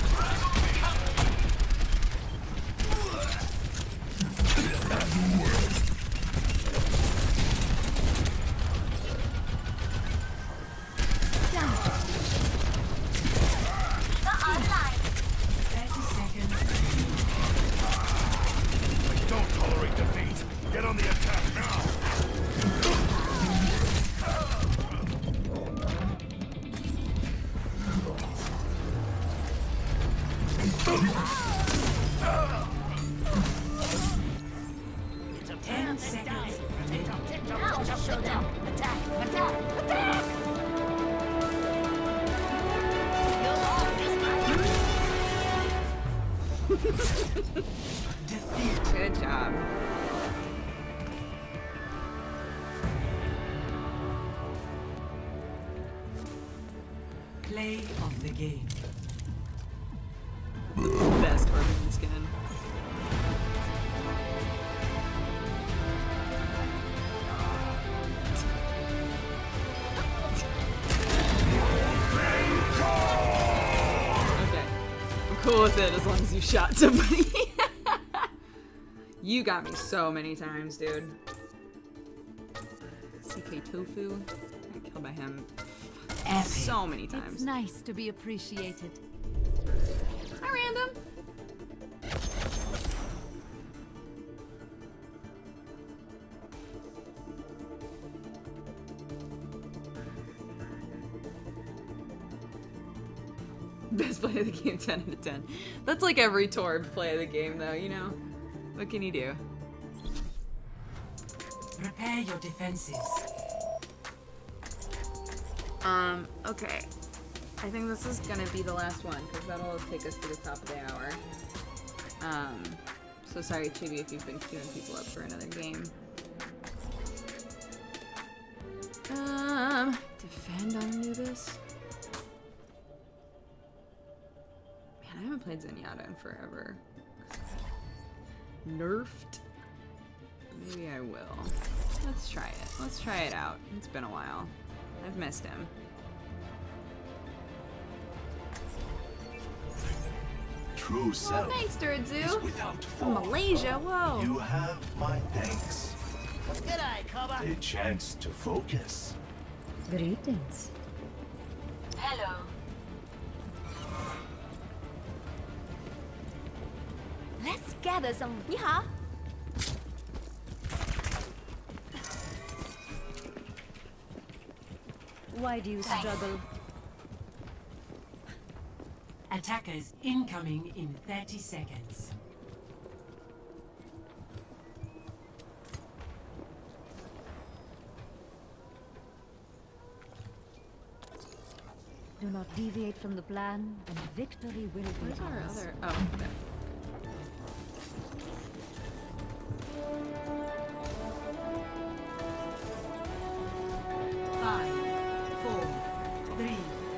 Good job. Play of the game. Best Orbian skin. Okay. I'm cool with it as long as you shot somebody. You got me so many times, dude. CK Tofu. I got killed by him so many times. It's nice to be appreciated. Hi, random. Best play of the game, 10 out of 10. That's like every Torb play of the game, though, you know? What can you do? Prepare your defenses. Okay. I think this is gonna be the last one, because that'll take us to the top of the hour. So sorry, Chibi, if you've been queuing people up for another game. Defend on Anubis? Man, I haven't played Zenyatta in forever. Nerfed? Maybe I will. Let's try it. Let's try it out. It's been a while. I've missed him. True self Thanks, is Durzu. without From fault. Malaysia, whoa. You have my thanks. G'day, Cobber. A chance to focus. Greetings. Hello. Let's gather some. Yeah. Why do you struggle? Attackers incoming in 30 seconds. Do not deviate from the plan, and victory will be Where's our ours. other? Oh, okay.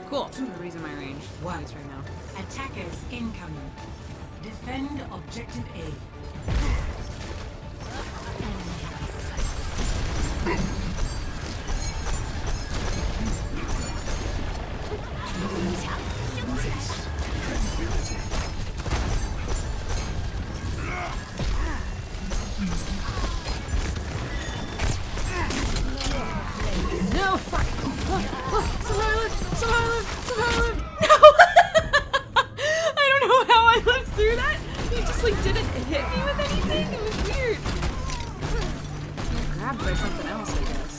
Cool. I'm raising my range twice right now. Attackers incoming. Defend objective A. No, fuck! Somehow I lived! No! I don't know how I lived through that! He just like didn't hit me with anything? It was weird. I'm grabbed by something else, I guess.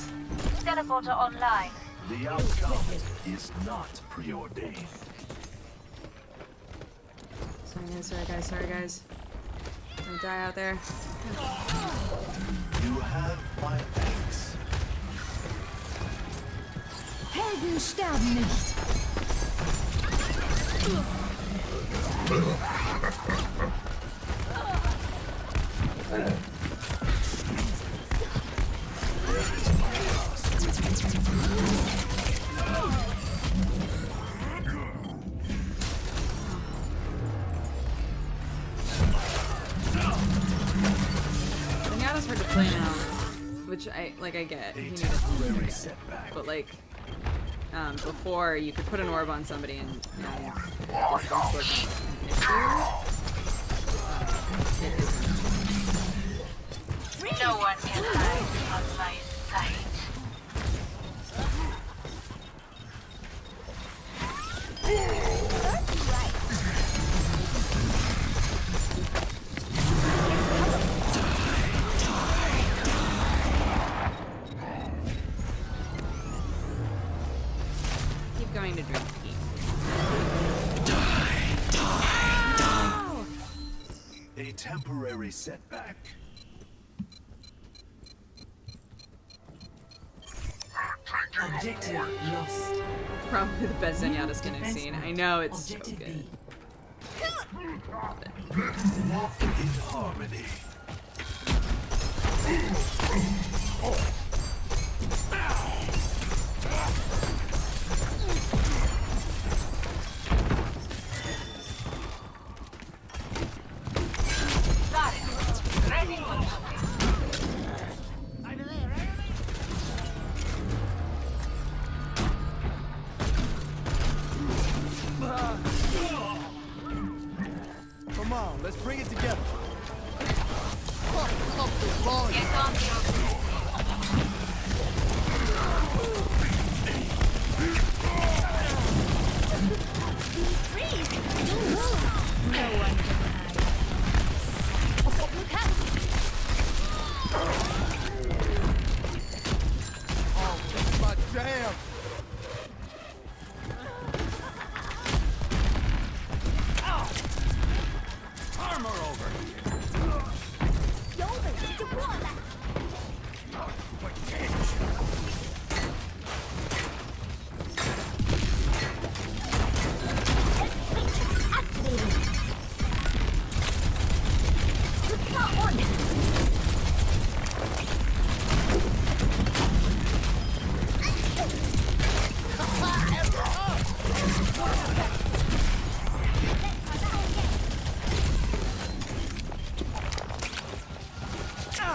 Teleporter online. The outcome is not preordained. Sorry guys. I'm gonna die out there. You have my thanks. Helden sterben nicht. Zenyatta's hard to play now, which I get. A You need temporary it. setback. But like, before you could put an orb on somebody and just don't sort No one can hide from my sight. Keep going to drink tea. A temporary setback. Objective lost. Probably the best Zenyatta skin I've seen. I know it's so Objective good. B. Walk in harmony. Got it. Ready for Come on, let's bring it together. Pump up the volume. Get on the offensive. Freeze! Don't move! No one can hide. Look out! Oh, that's my jam. Armor over. Dooger, deploy that! Activated! Got one!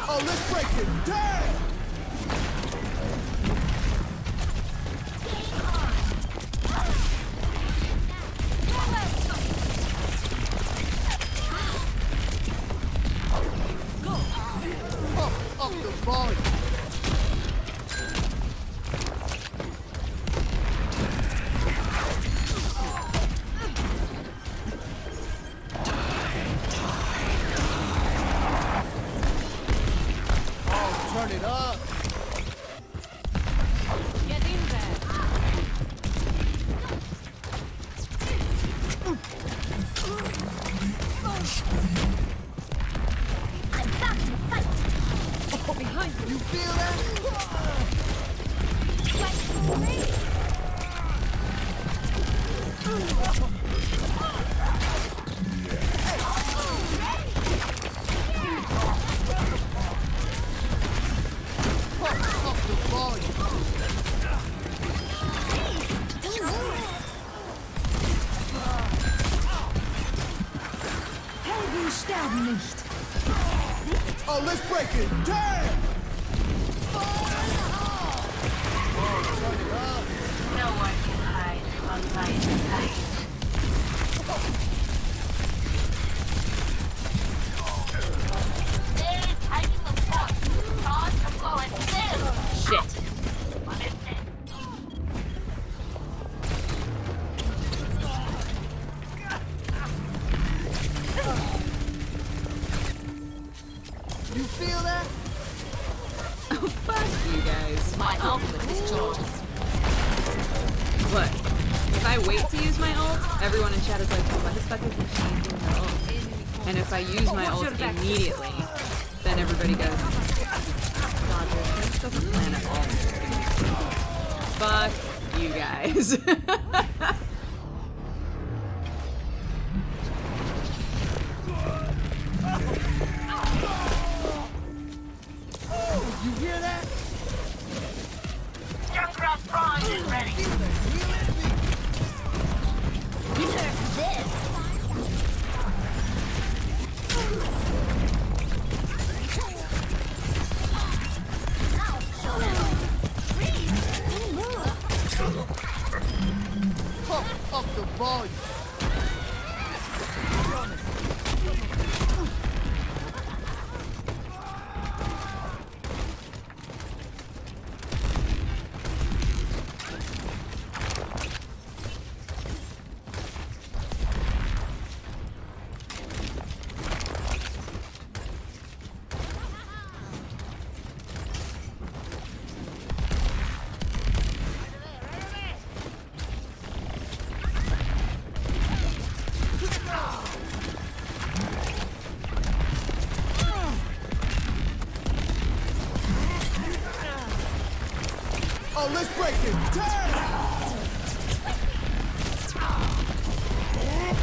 Oh, let's break it down. Pump up the volume. Oh, turn it up. Get in there! I'm back in the fight! Oh, behind you. You feel that? Wait for me! Pump up the volume. Don't move! Helden sterben nicht! Oh, let's break it down. No one can hide from my sight. They're taking the point. Time to go and live. Shit. You feel that? Oh, fuck you guys. My ultimate discharges. Look, if I wait to use my ult, everyone in chat is like, why the fuck is he changing her ult? And if I use my ult immediately, then everybody goes, God, this doesn't plan at all. Fuck you guys. You hear that? Junkrat Prime is ready. This! Pump up the volume. Oh, let's break it down!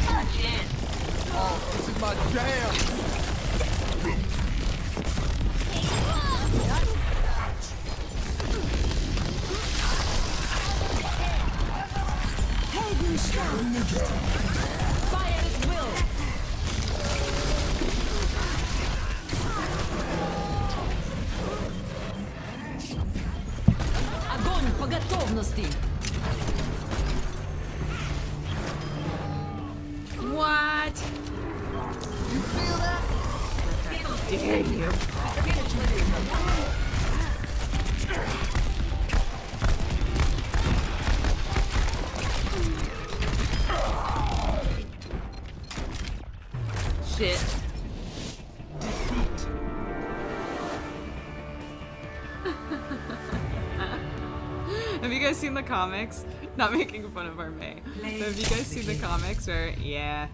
Touch it. Oh, my jam. Fire at will! Огонь по готовности! What? You feel that? Dare you? Shit. Have you guys seen the comics? Not making fun of our May. But have you guys seen the comics where, yeah,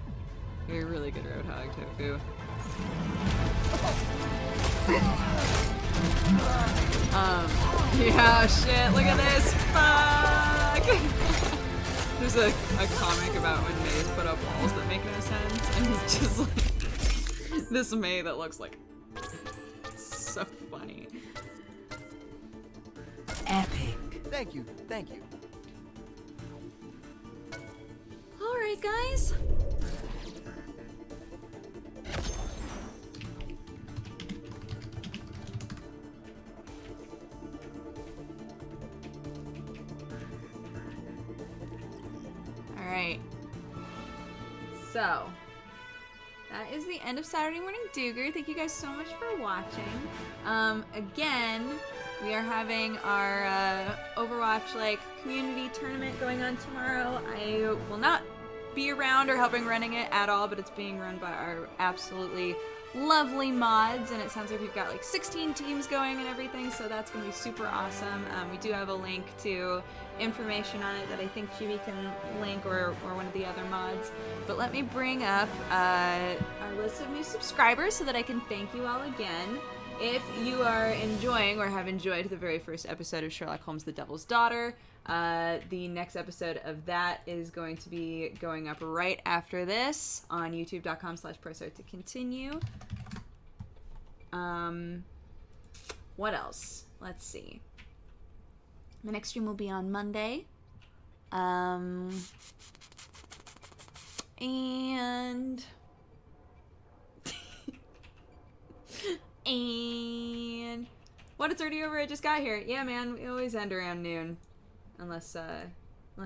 you're a really good Roadhog, Tofu. Yeah, shit, look at this. Fuck! There's a comic about when Mays put up walls that make no sense, and he's just like this May that looks like so funny. Epic. Thank you, thank you. Alright, guys. Alright. So, that is the end of Saturday Morning Dooger. Thank you guys so much for watching. Again, we are having our Overwatch community tournament going on tomorrow. I will not be around or helping running it at all, but it's being run by our absolutely lovely mods, and it sounds like we've got 16 teams going and everything, so that's going to be super awesome. We do have a link to information on it that I think Chibi can link, or one of the other mods. But let me bring up our list of new subscribers so that I can thank you all again. If you are enjoying or have enjoyed the very first episode of Sherlock Holmes: The Devil's Daughter, the next episode of that is going to be going up right after this on youtube.com/ProStart to continue. What else? Let's see. My next stream will be on Monday. And what, it's already over, I just got here. Yeah, man, we always end around noon. Unless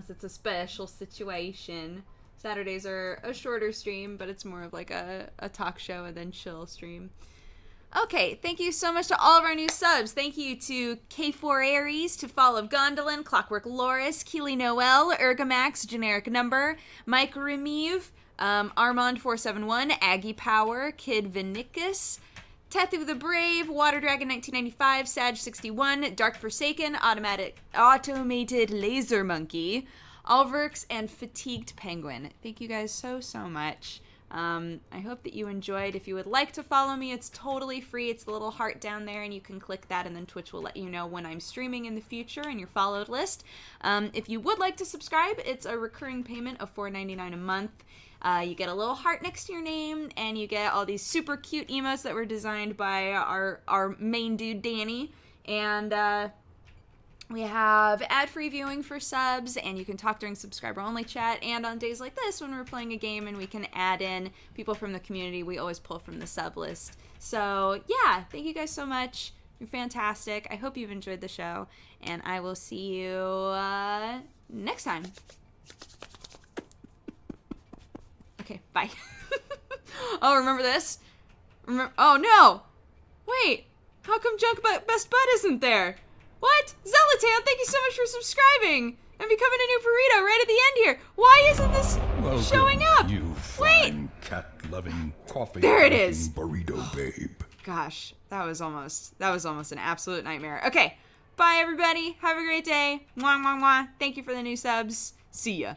it's a special situation. Saturdays are a shorter stream, but it's more of a talk show and then chill stream. Okay, thank you so much to all of our new subs. Thank you to K4 Aries, to Fall of Gondolin, Clockwork Loris, Keely Noel, Ergamax, Generic Number, Mike Remive, Armand471, Aggie Power, Kid Vinicus, Tethu the Brave, Water Dragon 1995, Sag61, Dark Forsaken, Automated Laser Monkey, Alverx, and Fatigued Penguin. Thank you guys so much. I hope that you enjoyed. If you would like to follow me, it's totally free. It's the little heart down there, and you can click that, and then Twitch will let you know when I'm streaming in the future in your followed list. If you would like to subscribe, it's a recurring payment of $4.99 a month. You get a little heart next to your name, and you get all these super cute emotes that were designed by our main dude, Danny. And we have ad-free viewing for subs, and you can talk during subscriber-only chat. And on days like this, when we're playing a game and we can add in people from the community, we always pull from the sub list. So yeah, thank you guys so much. You're fantastic. I hope you've enjoyed the show, and I will see you next time. Okay, bye. Oh, remember this? Oh, no! Wait, how come Junk Best Bud isn't there? What? Zelatan, thank you so much for subscribing and becoming a new burrito right at the end here. Why isn't this showing up? You fine cat-loving, coffee there it is. Burrito babe. Gosh, that was almost an absolute nightmare. Okay, bye everybody. Have a great day. Mwah, mwah, mwah. Thank you for the new subs. See ya.